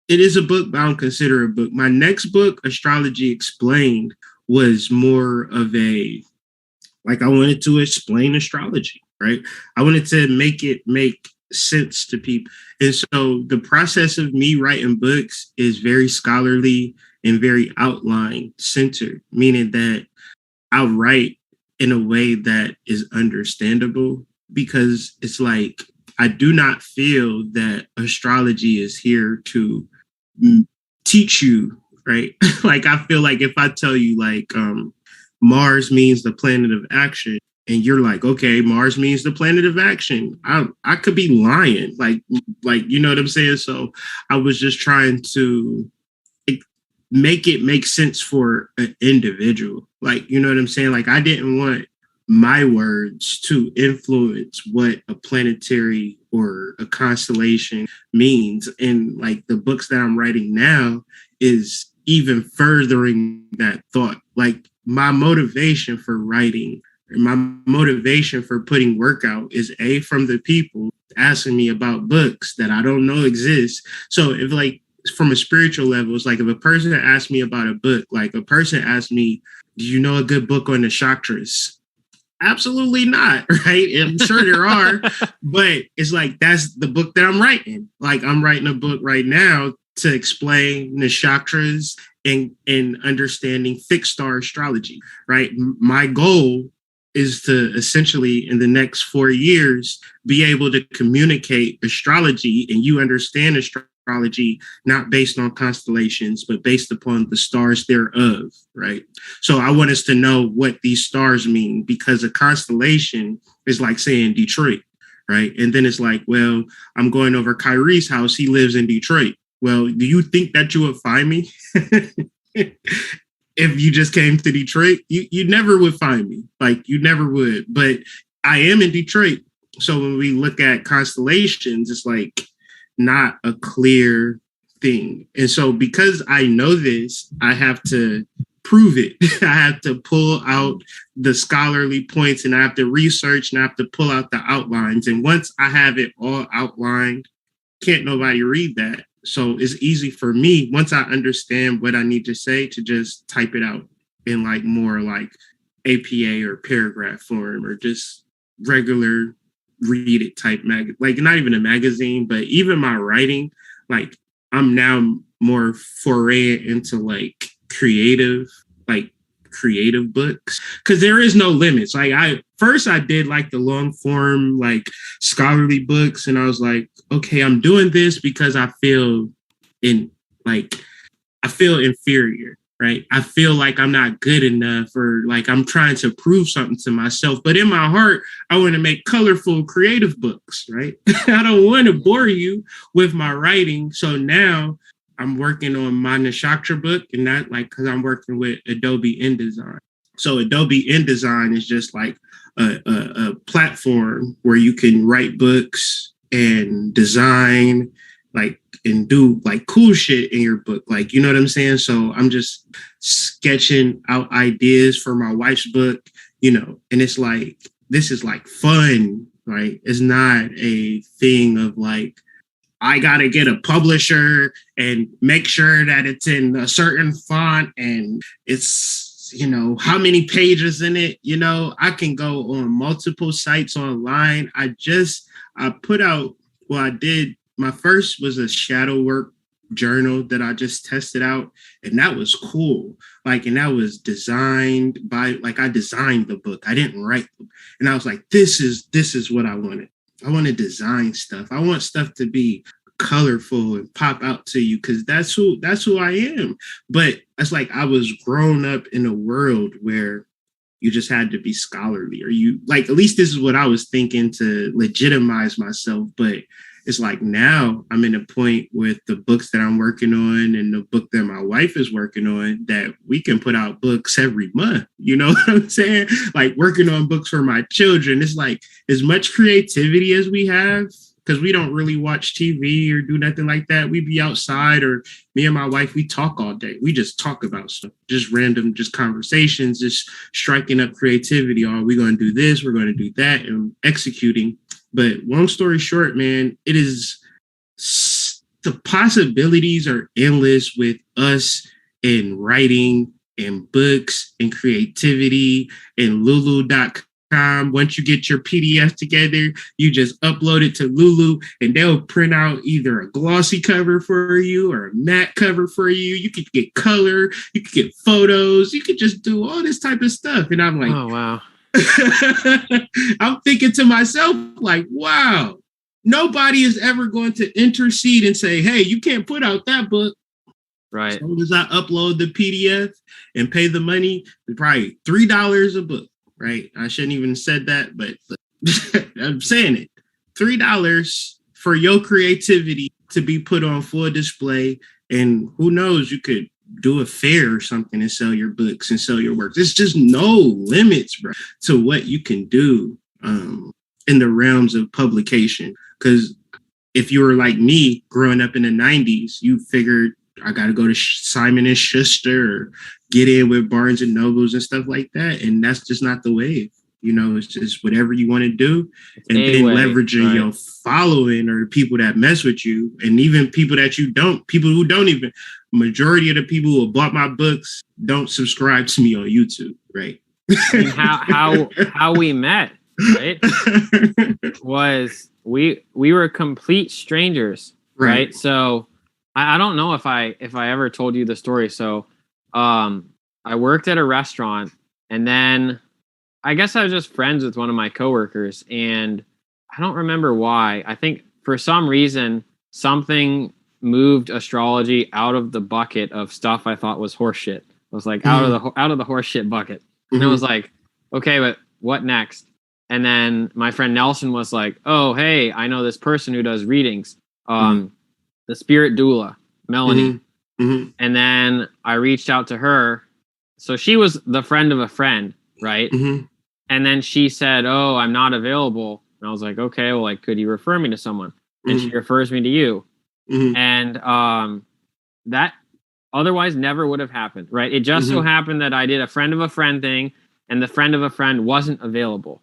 it is a book, but I don't consider it a book. My next book, Astrology Explained, was more of a, like, I wanted to explain astrology, right? I wanted to make it make sense to people. And so the process of me writing books is very scholarly and very outline centered, meaning that I write in a way that is understandable, because it's like, I do not feel that astrology is here to teach you, right? Like, I feel like if I tell you, like, Mars means the planet of action, and you're like, okay, Mars means the planet of action, I could be lying, like, you know what I'm saying? So I was just trying to make it make sense for an individual. Like, you know what I'm saying? Like, I didn't want my words to influence what a planetary or a constellation means. And, like, the books that I'm writing now is even furthering that thought. Like, my motivation for writing, my motivation for putting work out is from the people asking me about books that I don't know exist. So if, like, from a spiritual level, it's like, if a person asks me about a book, like, a person asked me, do you know a good book on the chakras? Absolutely not, right? I'm sure there are, but it's like, that's the book that I'm writing. Like, I'm writing a book right now to explain the chakras and understanding fixed star astrology, right? My goal is to essentially, in the next 4 years, be able to communicate astrology, and you understand astrology not based on constellations, but based upon the stars thereof, right? So I want us to know what these stars mean, because a constellation is like saying Detroit, right? And then it's like, well, I'm going over Kyree's house. He lives in Detroit. Well, do you think that you would find me? If you just came to Detroit, you never would find me. Like, you never would. But I am in Detroit. So when we look at constellations, it's like not a clear thing. And so because I know this, I have to prove it. I have to pull out the scholarly points, and I have to research, and I have to pull out the outlines. And once I have it all outlined, can't nobody read that. So it's easy for me, once I understand what I need to say, to just type it out in like more like APA or paragraph form, or just regular read it type like not even a magazine, but even my writing, like I'm now more foraying into like creative books, because there is no limits. Like I did like the long form, like scholarly books, and I was like, okay, I'm doing this because I feel inferior, right? I feel like I'm not good enough, or like I'm trying to prove something to myself. But in my heart, I want to make colorful, creative books, right? I don't want to bore you with my writing. So now I'm working on my Nakshatra book, and that like, because I'm working with Adobe InDesign. So Adobe InDesign is just like a platform where you can write books and design, like, and do like cool shit in your book. Like, you know what I'm saying? So I'm just sketching out ideas for my wife's book, you know, and it's like, this is like fun, right? It's not a thing of like, I got to get a publisher and make sure that it's in a certain font and it's, you know, how many pages in it. You know, I can go on multiple sites online. I put out, I did, my first was a shadow work journal that I just tested out, and that was cool. Like, and that was designed by, like, I designed the book. I didn't write them. And I was like, this is what I wanted. I want to design stuff. I want stuff to be colorful and pop out to you, because that's who I am. But it's like I was grown up in a world where you just had to be scholarly, or you, like, at least this is what I was thinking to legitimize myself. But it's like now I'm in a point with the books that I'm working on and the book that my wife is working on, that we can put out books every month. You know what I'm saying? Like working on books for my children. It's like as much creativity as we have, because we don't really watch TV or do nothing like that. We be outside, or me and my wife, we talk all day. We just talk about stuff, just random, just conversations, just striking up creativity. Oh, we're going to do this, we're going to do that, and executing. But long story short, man, it is, the possibilities are endless with us in writing and books and creativity and Lulu.com. Once you get your PDF together, you just upload it to Lulu and they'll print out either a glossy cover for you or a matte cover for you. You could get color, you could get photos, you could just do all this type of stuff. And I'm like, oh, wow. I'm thinking to myself, like, wow, nobody is ever going to intercede and say, hey, you can't put out that book. Right. As long as I upload the PDF and pay the money, probably $3 a book. Right. I shouldn't even have said that, but I'm saying it. $3 for your creativity to be put on full display. And who knows, you could do a fair or something and sell your books and sell your works. There's just no limits, bro, to what you can do in the realms of publication. Because if you were like me growing up in the 90s, you figured I got to go to Simon and Schuster or get in with Barnes and Nobles and stuff like that. And that's just not the wave. You know, it's just whatever you want to do. And then leveraging your following or the people that mess with you, and even people that you don't, people who don't even, majority of the people who have bought my books don't subscribe to me on YouTube, right? And how we met, right? Was we were complete strangers, right? So I don't know if I ever told you the story. So I worked at a restaurant, and then I guess I was just friends with one of my coworkers, and I don't remember why. I think for some reason something moved astrology out of the bucket of stuff I thought was horseshit. It was like out of the horseshit bucket. And I was like, okay, but what next? And then my friend Nelson was like, oh, hey, I know this person who does readings. The spirit doula, Melanie. And then I reached out to her. So she was the friend of a friend, right? And then she said, oh, I'm not available. And I was like, okay, well, like, could you refer me to someone? And she refers me to you. And that Otherwise, never would have happened, right? It just so happened that I did a friend of a friend thing, and the friend of a friend wasn't available,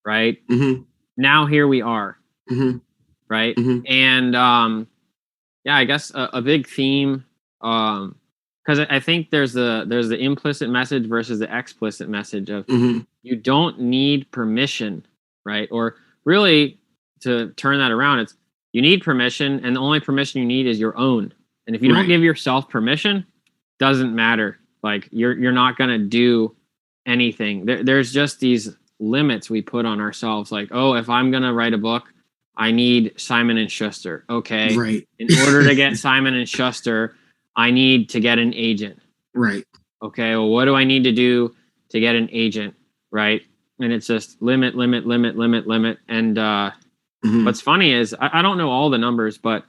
right? Now here we are, right? And yeah, I guess a big theme, because I think there's the implicit message versus the explicit message of you don't need permission, right? Or really, to turn that around, it's you need permission, and the only permission you need is your own. And if you don't give yourself permission, doesn't matter. Like you're not gonna do anything. There's just these limits we put on ourselves. Like, oh, if I'm gonna write a book, I need Simon and Schuster. Okay. Right. In order to get Simon and Schuster, I need to get an agent. Right. Okay. Well, what do I need to do to get an agent? Right. And it's just limit. And what's funny is I don't know all the numbers, but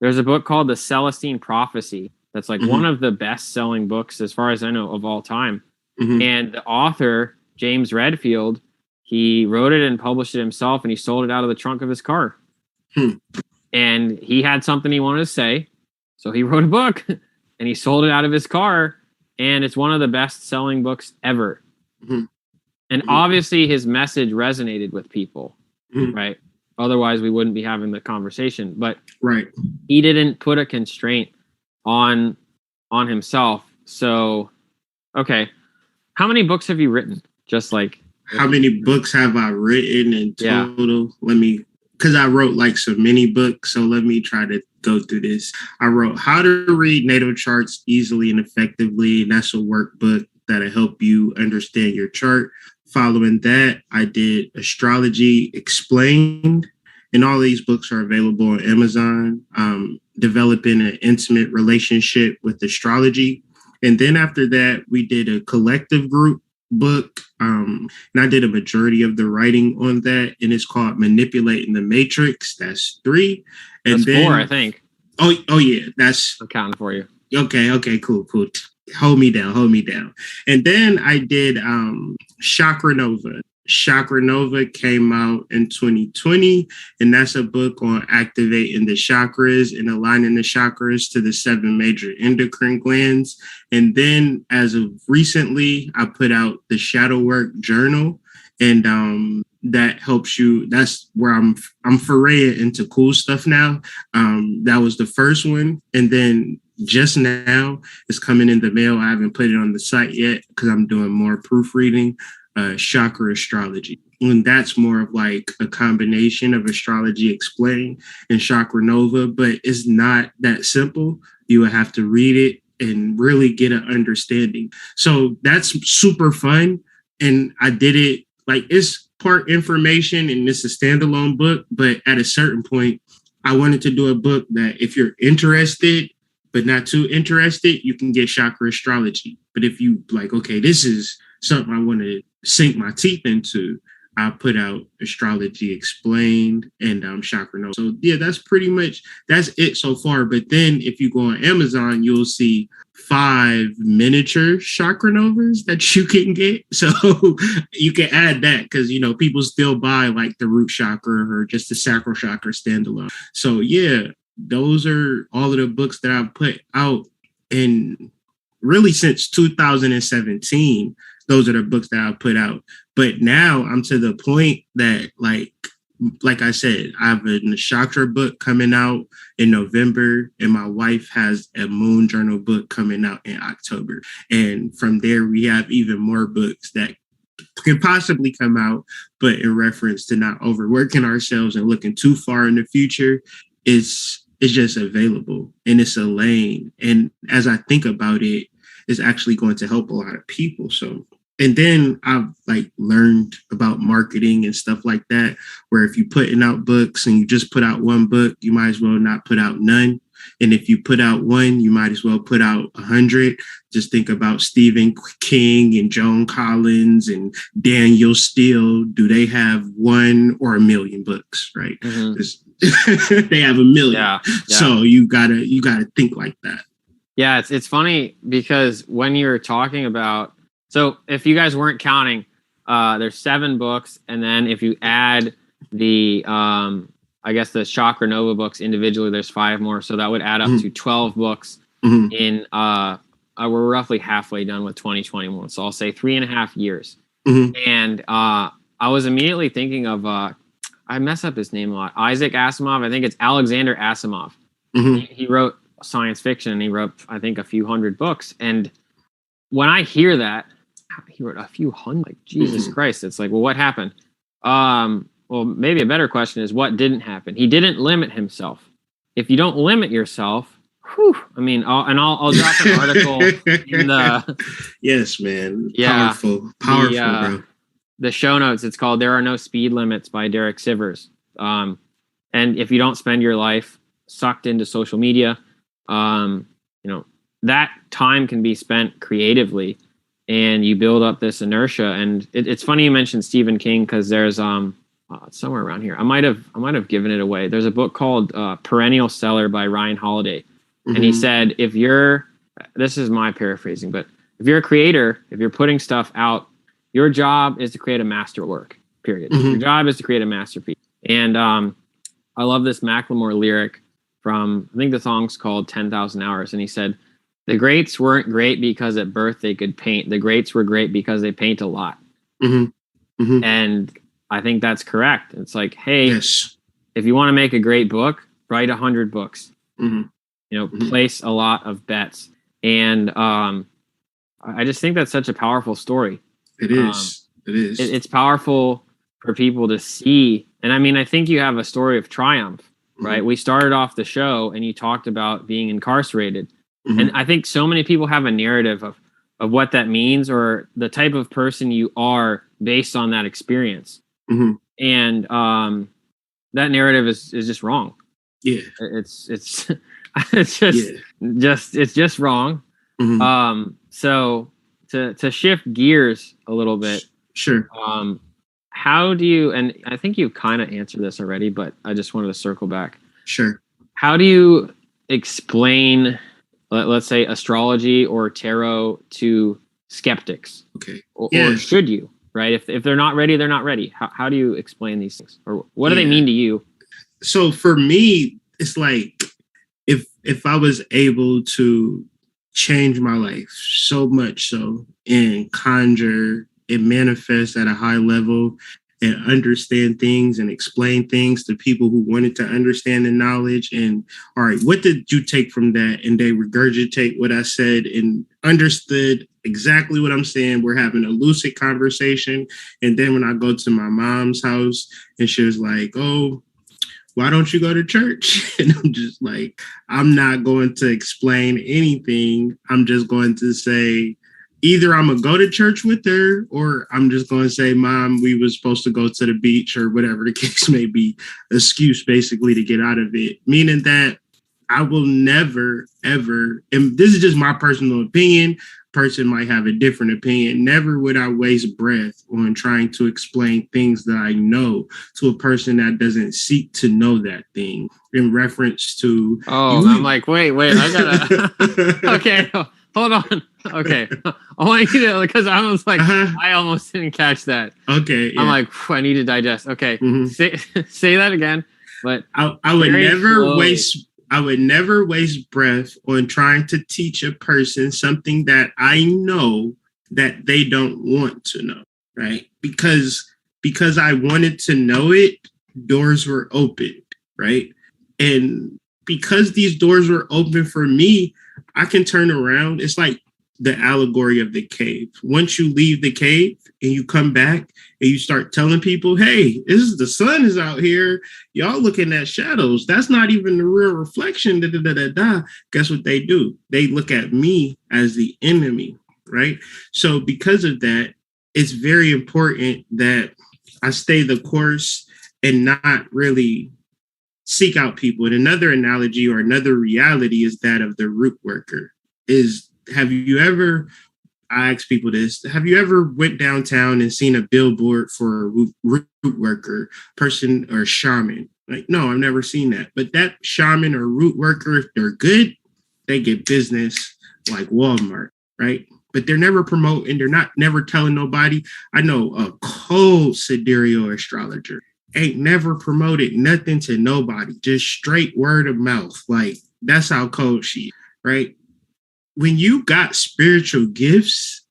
there's a book called The Celestine Prophecy that's like one of the best-selling books, as far as I know, of all time. And the author, James Redfield, he wrote it and published it himself, and he sold it out of the trunk of his car. And he had something he wanted to say, so he wrote a book, and he sold it out of his car, and it's one of the best-selling books ever. And obviously his message resonated with people, right? Otherwise, we wouldn't be having the conversation. But he didn't put a constraint on himself. So, okay, how many books have you written? Just like how many books have I written in total? Let me, because I wrote like so many books. So let me try to go through this. I wrote How to Read Natal Charts Easily and Effectively. And that's a workbook that'll help you understand your chart. Following that, I did Astrology Explained, and all these books are available on Amazon. Developing an intimate relationship with astrology. And then after that, we did a collective group book, and I did a majority of the writing on that, and it's called Manipulating the Matrix. That's 3. And that's then 4, I think. Oh yeah, that's I'm counting for you. Okay, cool. Hold me down. And then I did Chakra Nova. Chakra Nova came out in 2020, and that's a book on activating the chakras and aligning the chakras to the 7 major endocrine glands. And then as of recently, I put out the Shadow Work Journal, and that helps you. That's where I'm foraying into cool stuff now. That was the first one, and then just now it's coming in the mail. I haven't put it on the site yet because I'm doing more proofreading. Chakra Astrology, and that's more of like a combination of Astrology Explained and Chakra Nova, but it's not that simple. You would have to read it and really get an understanding. So that's super fun, and I did it like it's part information and it's a standalone book, but at a certain point I wanted to do a book that if you're interested but not too interested, you can get Chakra Astrology. But if you like, okay, this is something I want to sink my teeth into, I put out Astrology Explained and Chakra Nova. So yeah, that's it so far. But then if you go on Amazon, you'll see 5 miniature Chakra Novas that you can get. So you can add that because, people still buy like the root chakra or just the sacral chakra standalone. So yeah, those are all of the books that I've put out. And really since 2017, those are the books that I put out. But now I'm to the point that like I said, I have a Nakshatra book coming out in November, and my wife has a Moon Journal book coming out in October. And from there, we have even more books that could possibly come out, but in reference to not overworking ourselves and looking too far in the future, it's just available, and it's a lane. And as I think about it, it's actually going to help a lot of people. So, and then I've learned about marketing and stuff like that, where if you're putting out books and you just put out one book, you might as well not put out none. And if you put out one, you might as well put out 100. Just think about Stephen King and Joan Collins and Daniel Steele. Do they have 1 or 1 million books, right? They have 1 million. Yeah. So you gotta think like that. Yeah, it's funny because when you're talking about, so if you guys weren't counting, there's 7 books, and then if you add the I guess the Chakra Nova books individually, there's 5 more, so that would add up to 12 books. in we're roughly halfway done with 2021, so I'll say 3.5 years. And I was immediately thinking of I mess up his name a lot. Isaac Asimov. I think it's Alexander Asimov. He wrote science fiction, and he wrote, I think, a few hundred books. And when I hear that he wrote a few hundred, like Jesus Christ, it's like, well, what happened? Well, maybe a better question is what didn't happen. He didn't limit himself. If you don't limit yourself, I mean, I'll drop an article in the. Yes, man. Yeah, powerful, bro. The show notes. It's called "There Are No Speed Limits" by Derek Sivers. And if you don't spend your life sucked into social media, that time can be spent creatively, and you build up this inertia. And it's funny you mentioned Stephen King, because there's it's somewhere around here. I might have given it away. There's a book called Perennial Seller by Ryan Holiday. And he said, this is my paraphrasing, but if you're a creator, if you're putting stuff out, your job is to create a masterwork, period. Your job is to create a masterpiece. And I love this Macklemore lyric from, I think the song's called 10,000 Hours. And he said, the greats weren't great because at birth they could paint. The greats were great because they paint a lot. And I think that's correct. It's like, hey, if you want to make a great book, write 100 books. Place a lot of bets. And I just think that's such a powerful story. It is. It's powerful for people to see. And I mean, I think you have a story of triumph, right? We started off the show and you talked about being incarcerated. And I think so many people have a narrative of what that means, or the type of person you are based on that experience. And that narrative is just wrong. Yeah. It's just wrong. So to shift gears a little bit. Sure. How do you, and I think you kind of answered this already, but I just wanted to circle back. Sure. How do you explain, let's say, astrology or tarot to skeptics? Okay. Or should you, right? If they're not ready, they're not ready. How do you explain these things? Or what do they mean to you? So for me, it's like, if I was able to change my life so much so and conjure and manifest at a high level and understand things and explain things to people who wanted to understand the knowledge, and all right, what did you take from that? And they regurgitate what I said and understood exactly what I'm saying. We're having a lucid conversation. And then when I go to my mom's house and she was like, oh, why don't you go to church? And I'm just like, I'm not going to explain anything. I'm just going to say, either I'm going to go to church with her, or I'm just going to say, Mom, we were supposed to go to the beach, or whatever the case may be. Excuse basically to get out of it. Meaning that I will never, ever, and this is just my personal opinion, person might have a different opinion. Never would I waste breath on trying to explain things that I know to a person that doesn't seek to know that thing in reference to. Oh, I'm like, wait, I gotta. Okay, hold on. Okay, I want you to, because I was like, I almost didn't catch that. Okay, I'm like, I need to digest. Okay, say that again. But I would never waste. I would never waste breath on trying to teach a person something that I know that they don't want to know, right? Because I wanted to know it, doors were opened, right? And because these doors were open for me, I can turn around. It's like the allegory of the cave. Once you leave the cave and you come back and you start telling people, hey, the sun is out here. Y'all looking at shadows. That's not even the real reflection. Guess what they do? They look at me as the enemy, right? So because of that, it's very important that I stay the course and not really seek out people. And another analogy or another reality is that of the root worker. I ask people this, have you ever went downtown and seen a billboard for a root worker, person, or shaman? Like, no, I've never seen that. But that shaman or root worker, if they're good, they get business like Walmart, right? But they're never promoting, they're never telling nobody. I know a cold sidereal astrologer ain't never promoted nothing to nobody, just straight word of mouth. Like, that's how cold she is, right? when you got spiritual gifts,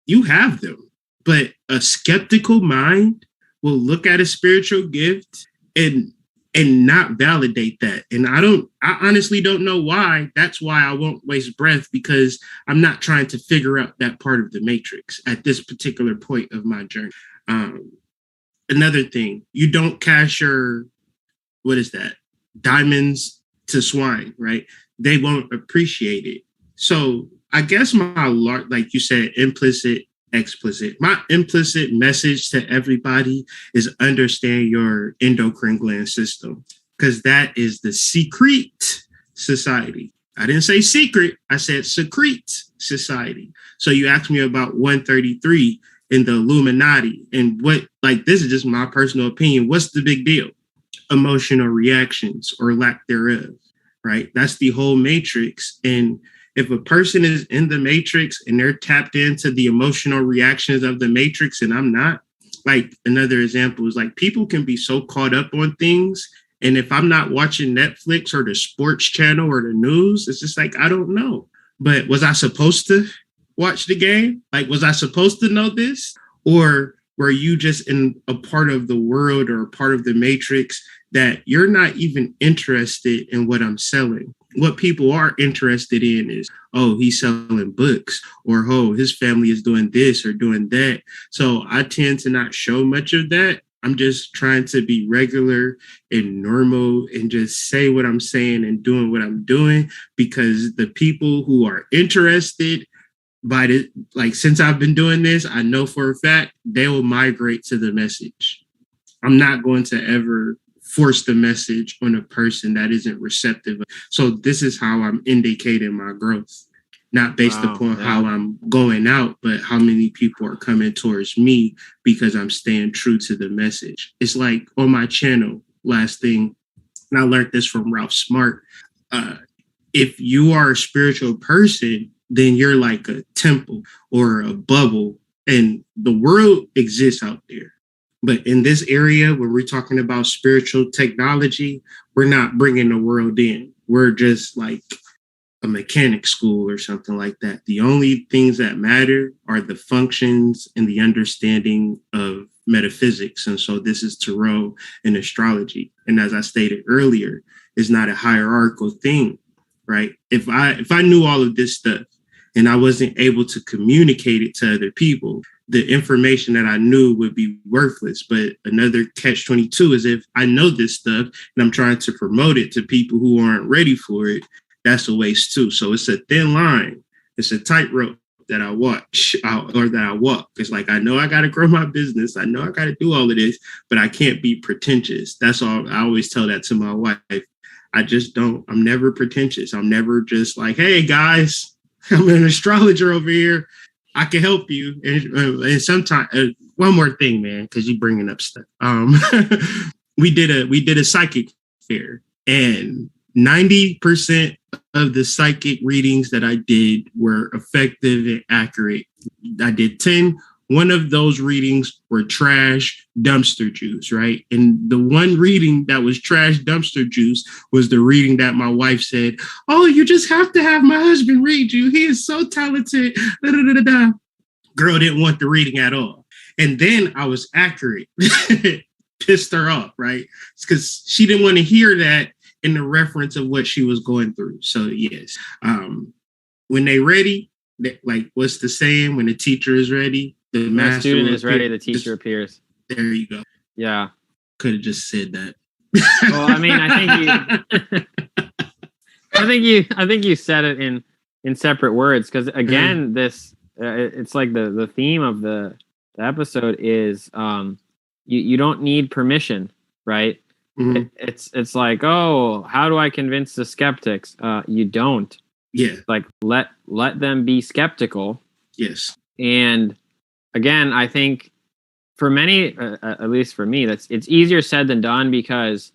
you have them. But a skeptical mind will look at a spiritual gift and not validate that. And I honestly don't know why. That's why I won't waste breath, because I'm not trying to figure out that part of the matrix at this particular point of my journey. Another thing, you don't cash your, what is that? Diamonds to swine, right? They won't appreciate it. So I guess like you said, implicit, explicit. My implicit message to everybody is understand your endocrine gland system, because that is the secret society. I didn't say secret, I said secret society. So you asked me about 133 in the Illuminati, and what, like, this is just my personal opinion. What's the big deal? Emotional reactions or lack thereof, right? That's the whole matrix. And if a person is in the matrix and they're tapped into the emotional reactions of the matrix and I'm not, like, another example is like, people can be so caught up on things. And if I'm not watching Netflix or the sports channel or the news, it's just like, I don't know. But was I supposed to watch the game? Like, was I supposed to know this? Or were you just in a part of the world or a part of the matrix that you're not even interested in what I'm selling? What people are interested in is, oh, he's selling books, or, oh, his family is doing this or doing that. So I tend to not show much of that. I'm just trying to be regular and normal and just say what I'm saying and doing what I'm doing, because the people who are interested by the, like, since I've been doing this, I know for a fact they will migrate to the message. I'm not going to ever force the message on a person that isn't receptive. So this is how I'm indicating my growth, not based upon how I'm going out, but how many people are coming towards me because I'm staying true to the message. It's like on my channel, last thing, and I learned this from Ralph Smart. If you are a spiritual person, then you're like a temple or a bubble, and the world exists out there. But in this area, when we're talking about spiritual technology, we're not bringing the world in. We're just like a mechanic school or something like that. The only things that matter are the functions and the understanding of metaphysics. And so this is tarot and astrology. And as I stated earlier, it's not a hierarchical thing, right? If I knew all of this stuff and I wasn't able to communicate it to other people, the information that I knew would be worthless. But another catch-22 is if I know this stuff and I'm trying to promote it to people who aren't ready for it, that's a waste too. So it's a thin line. It's a tightrope that I watch or that I walk. It's like, I know I got to grow my business. I know I got to do all of this, but I can't be pretentious. That's all. I always tell that to my wife. I'm never pretentious. I'm never just like, hey guys, I'm an astrologer over here. I can help you. And sometimes, one more thing, man, because you're bringing up stuff. We did a psychic fair, and 90% of the psychic readings that I did were effective and accurate. I did 10. One of those readings were trash dumpster juice, right? And the one reading that was trash dumpster juice was the reading that my wife said, oh, you just have to have my husband read you. He is so talented. Da, da, da, da, da. Girl didn't want the reading at all. And then I was accurate. Pissed her off, right? Because she didn't want to hear that in the reference of what she was going through. So yes, when they ready, like, what's the saying? When the teacher is ready, the student is ready, the teacher appears. There you go. Yeah. Could have just said that. Well, I mean, I think you said it in separate words, because again, this it's like the theme of the episode is you don't need permission, right? Mm-hmm. It's like, oh, how do I convince the skeptics? You don't. Yeah. Like, let them be skeptical. Yes. And again, I think for many, at least for me, it's easier said than done, because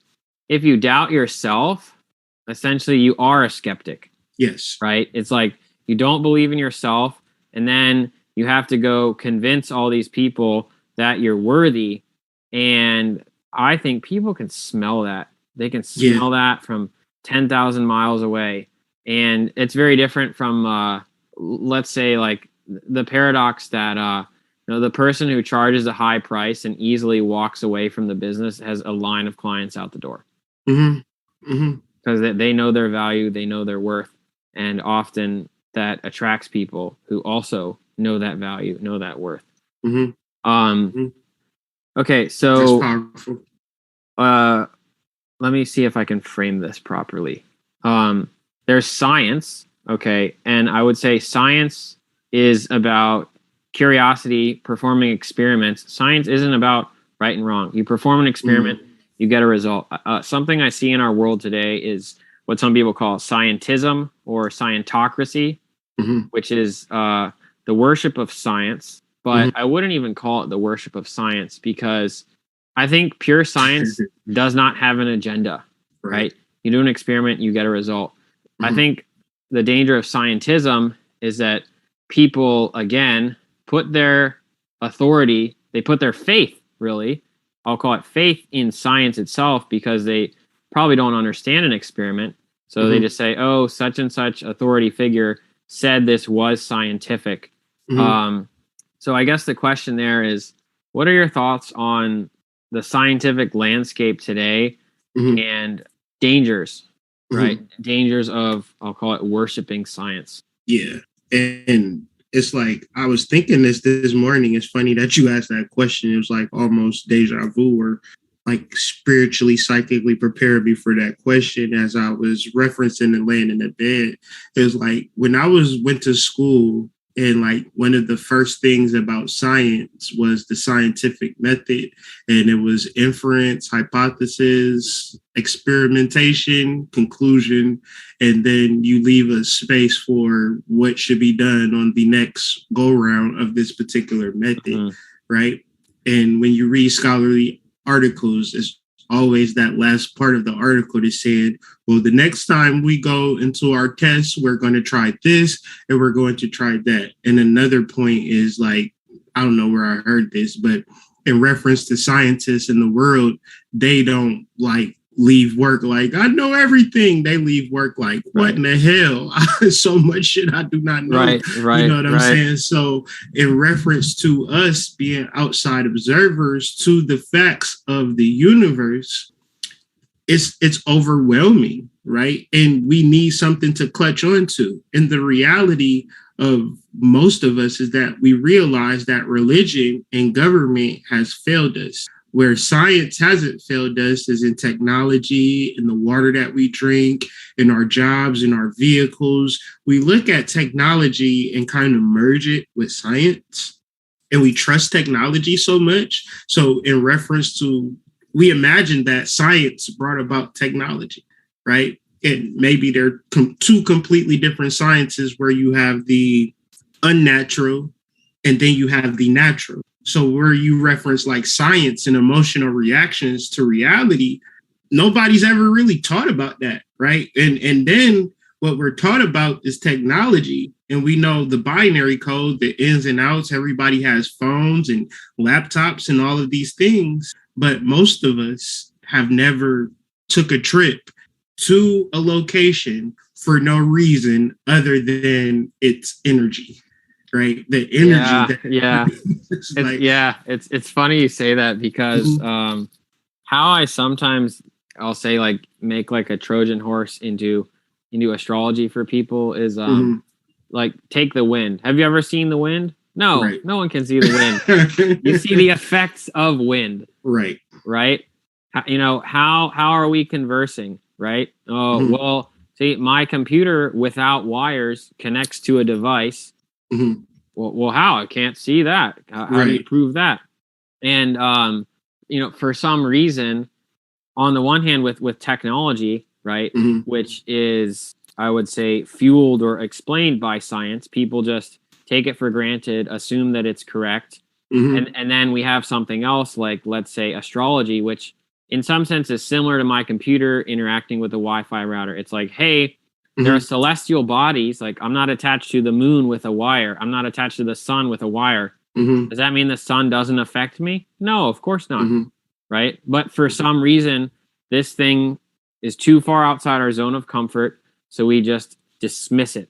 if you doubt yourself, essentially you are a skeptic. Yes. Right? It's like you don't believe in yourself, and then you have to go convince all these people that you're worthy. And I think people can smell that. They can smell that from 10,000 miles away. And it's very different from let's say like the paradox that the person who charges a high price and easily walks away from the business has a line of clients out the door. Because they know their value, they know their worth, and often that attracts people who also know that value, know that worth. Okay, so that's powerful. Let me see if I can frame this properly. There's science, okay, and I would say science is about curiosity, performing experiments. Science isn't about right and wrong. You perform an experiment, you get a result. Something I see in our world today is what some people call scientism or scientocracy, which is the worship of science. But I wouldn't even call it the worship of science, because I think pure science does not have an agenda, right? You do an experiment, you get a result. I think the danger of scientism is that people, again, put their authority, they put their faith, really, I'll call it faith, in science itself, because they probably don't understand an experiment. So they just say, oh, such and such authority figure said this was scientific. So I guess the question there is, what are your thoughts on the scientific landscape today and dangers, right? Dangers of, I'll call it, worshiping science. Yeah. And it's like, I was thinking this morning. It's funny that you asked that question. It was like almost deja vu, or like spiritually, psychically prepared me for that question as I was referencing and laying in the bed. It was like when I went to school, and like one of the first things about science was the scientific method, and it was inference, hypothesis, experimentation, conclusion, and then you leave a space for what should be done on the next go round of this particular method, right? And when you read scholarly articles, it's always that last part of the article that said, well, the next time we go into our tests, we're going to try this and we're going to try that. And another point is like, I don't know where I heard this, but in reference to scientists in the world, they don't like leave work like, I know everything. They leave work like, what in the hell? So much shit I do not know. Right. You know what I'm saying? So in reference to us being outside observers to the facts of the universe, it's overwhelming, right? And we need something to clutch onto. And the reality of most of us is that we realize that religion and government has failed us. Where science hasn't failed us is in technology, in the water that we drink, in our jobs, in our vehicles. We look at technology and kind of merge it with science, and we trust technology so much. So in reference to, we imagine that science brought about technology, right? And maybe they're two completely different sciences, where you have the unnatural and then you have the natural. So where you reference like science and emotional reactions to reality, nobody's ever really taught about that, right? And then what we're taught about is technology. And we know the binary code, the ins and outs. Everybody has phones and laptops and all of these things. But most of us have never took a trip to a location for no reason other than its energy. Right, the energy. It's funny you say that, because how I sometimes, I'll say, like, make like a Trojan horse into astrology for people is like, take the wind. Have you ever seen the wind? No, no one can see the wind. You see the effects of wind. Right. How are we conversing? Right. Oh, well, see, my computer without wires connects to a device. Well, how? I can't see that. How do you prove that? And for some reason, on the one hand, with technology, right, which is, I would say, fueled or explained by science, people just take it for granted, assume that it's correct, and then we have something else, like, let's say, astrology, which in some sense is similar to my computer interacting with a Wi-Fi router. It's like, hey, there are celestial bodies. Like, I'm not attached to the moon with a wire. I'm not attached to the sun with a wire. Does that mean the sun doesn't affect me? No, of course not. Right. But for some reason, this thing is too far outside our zone of comfort. So we just dismiss it.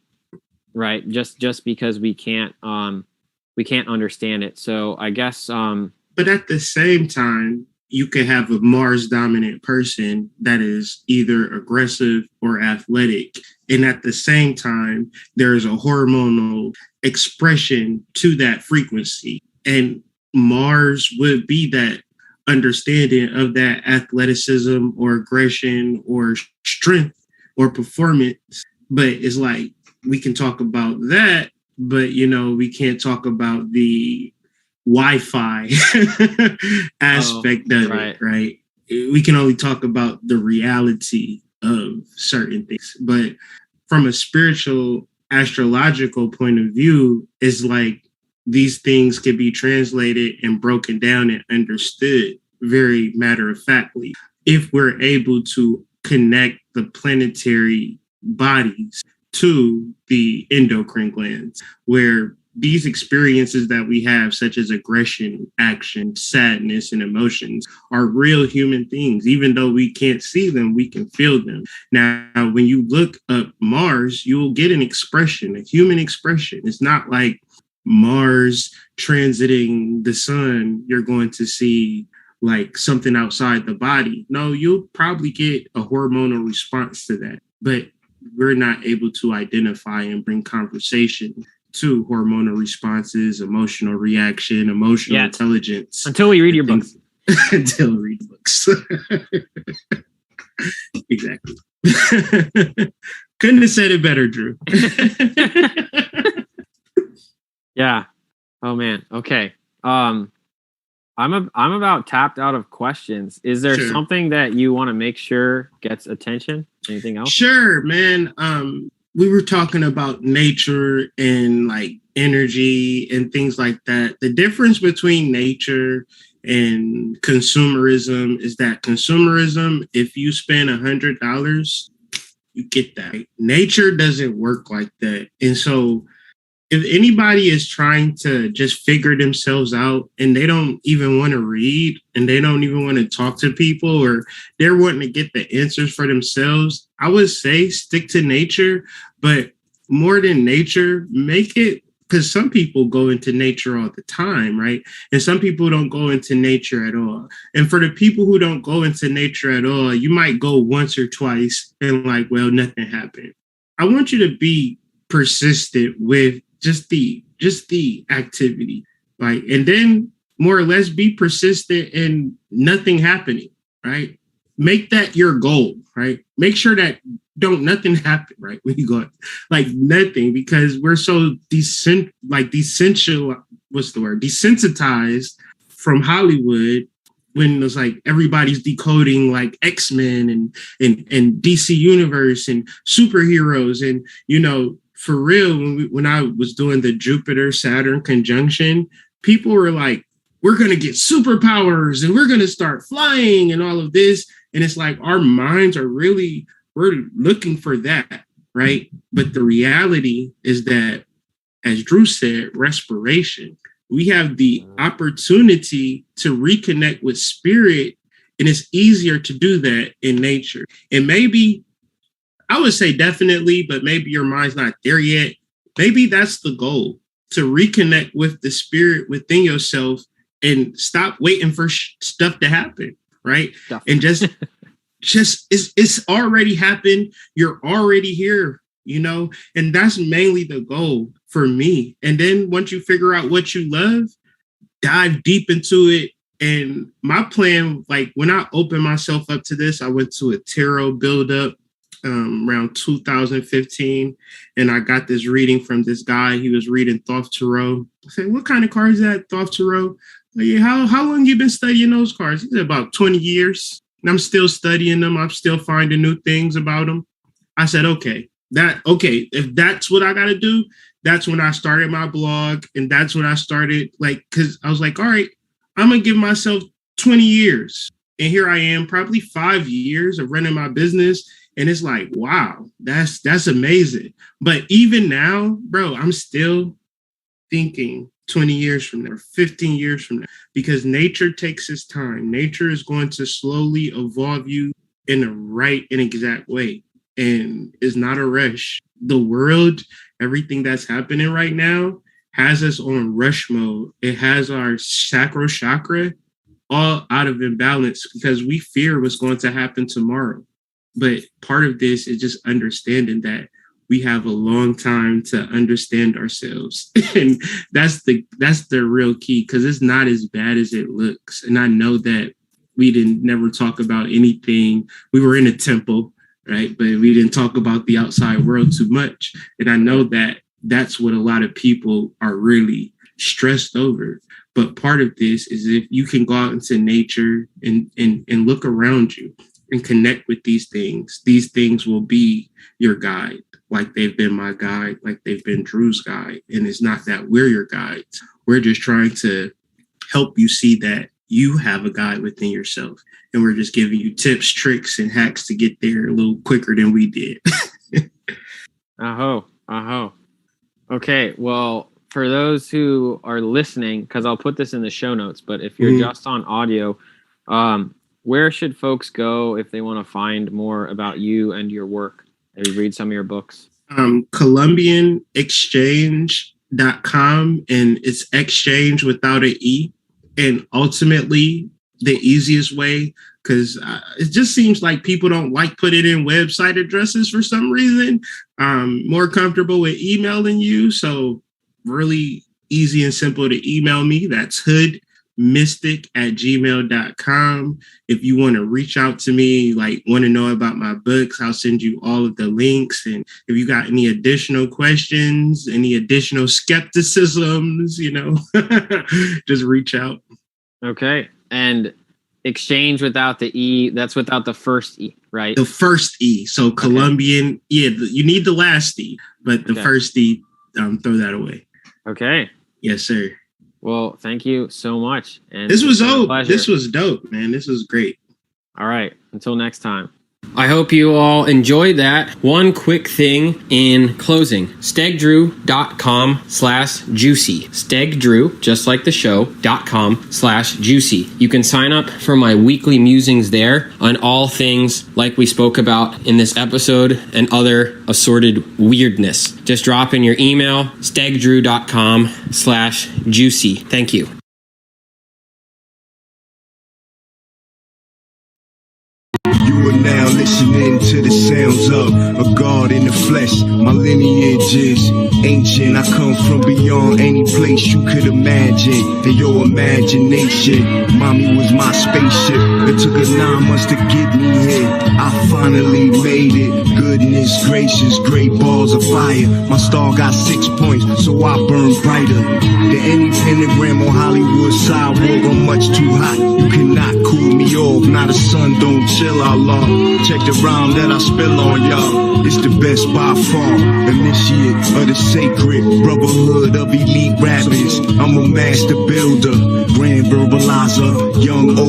right? Just because we can't understand it. So I guess but at the same time, you could have a Mars dominant person that is either aggressive or athletic. And at the same time, there's a hormonal expression to that frequency. And Mars would be that understanding of that athleticism or aggression or strength or performance. But it's like we can talk about that, but we can't talk about the Wi-Fi aspect of it, right? We can only talk about the reality of certain things. But from a spiritual, astrological point of view, it's like these things can be translated and broken down and understood very matter-of-factly if we're able to connect the planetary bodies to the endocrine glands, where these experiences that we have, such as aggression, action, sadness, and emotions, are real human things. Even though we can't see them, we can feel them. Now, when you look up Mars, you will get an expression, a human expression. It's not like Mars transiting the sun, you're going to see like something outside the body. No, you'll probably get a hormonal response to that. But we're not able to identify and bring conversation to hormonal responses, emotional reaction, emotional intelligence. Until we read your books. Until we read books. Exactly. Couldn't have said it better, Drew. Yeah. Oh man. Okay. I'm about tapped out of questions. Is there something that you want to make sure gets attention? Anything else? Sure, man. We were talking about nature and like energy and things like that. The difference between nature and consumerism is that consumerism, if you spend $100, you get that. Nature doesn't work like that. And so if anybody is trying to just figure themselves out and they don't even want to read and they don't even want to talk to people, or they're wanting to get the answers for themselves, I would say stick to nature, but more than nature, make it, because some people go into nature all the time, right? And some people don't go into nature at all. And for the people who don't go into nature at all, you might go once or twice and like, well, nothing happened. I want you to be persistent with just the activity, right? And then more or less be persistent in nothing happening, right? Make that your goal, right? Make sure that nothing happen, right? When you go like nothing, because we're so desensitized from Hollywood, when it's like everybody's decoding like X-Men and DC Universe and superheroes. And, for real, when I was doing the Jupiter-Saturn conjunction, people were like, we're going to get superpowers and we're going to start flying and all of this. And it's like our minds are we're looking for that, right? But the reality is that, as Drew said, respiration. We have the opportunity to reconnect with spirit, and it's easier to do that in nature. And maybe, I would say definitely, but maybe your mind's not there yet. Maybe that's the goal, to reconnect with the spirit within yourself and stop waiting for stuff to happen, right? And just it's already happened. You're already here, and that's mainly the goal for me. And then once you figure out what you love, dive deep into it. And my plan, like when I opened myself up to this, I went to a tarot build-up around 2015, and I got this reading from this guy. He was reading Thoth Tarot. I said, "What kind of card is that, Thoth Tarot?" Like, yeah, how long you been studying those cards? He said, "About 20 years. And I'm still studying them. I'm still finding new things about them." I said, okay, if that's what I got to do, that's when I started my blog. And that's when I started, because I was like, all right, I'm going to give myself 20 years. And here I am, probably 5 years of running my business. And it's like, wow, that's amazing. But even now, bro, I'm still thinking 20 years from now, 15 years from now, because nature takes its time. Nature is going to slowly evolve you in the right and exact way. And it's not a rush. The world everything that's happening right now has us on rush mode. It has our sacral chakra all out of imbalance because we fear what's going to happen tomorrow. But part of this is just understanding that we have a long time to understand ourselves. And that's the real key, because it's not as bad as it looks. And I know that we didn't never talk about anything. We were in a temple, right? But we didn't talk about the outside world too much. And I know that that's what a lot of people are really stressed over. But part of this is if you can go out into nature and look around you and connect with these things will be your guide, like they've been my guide, like they've been Drew's guide. And it's not that we're your guides. We're just trying to help you see that you have a guide within yourself. And we're just giving you tips, tricks, and hacks to get there a little quicker than we did. Okay, well, for those who are listening, because I'll put this in the show notes, but if you're just on audio, where should folks go if they want to find more about you and your work? Maybe read some of your books. ColumbianExchange.com, and it's exchange without an E. And ultimately, the easiest way, because it just seems like people don't like putting in website addresses for some reason. More comfortable with emailing you. So really easy and simple to email me. That's hoodmystic@gmail.com. If you want to reach out to me, like want to know about my books, I'll send you all of the links. And if you got any additional questions, any additional skepticisms, just reach out. Okay. And exchange without the E, that's without the first E, right? The first E. So Colombian, you need the last E, but the first E, throw that away. Okay. Yes, sir. Well, thank you so much. And this was dope. This was dope, man. This was great. All right. Until next time. I hope you all enjoyed that. One quick thing in closing. stegdrew.com/juicy. Stegdrew, just like the show, .com/juicy. You can sign up for my weekly musings there on all things like we spoke about in this episode and other assorted weirdness. Just drop in your email, stegdrew.com/juicy. Thank you. You are now listening to the sounds of a God in the flesh. My lineage is ancient. I come from beyond any place you could imagine. In your imagination, mommy was my spaceship. It took her 9 months to get me here. I finally made it. Goodness gracious, great balls of fire. My star got 6 points, so I burn brighter than any pentagram on Hollywood sidewalk. I'm much too hot. You cannot cool me off. Not a sun, don't chill, Allah. Check the rhyme that I spill on y'all. It's the best by far. Initiate of the sacred brotherhood of elite rappers. I'm a master builder, grand verbalizer, young old.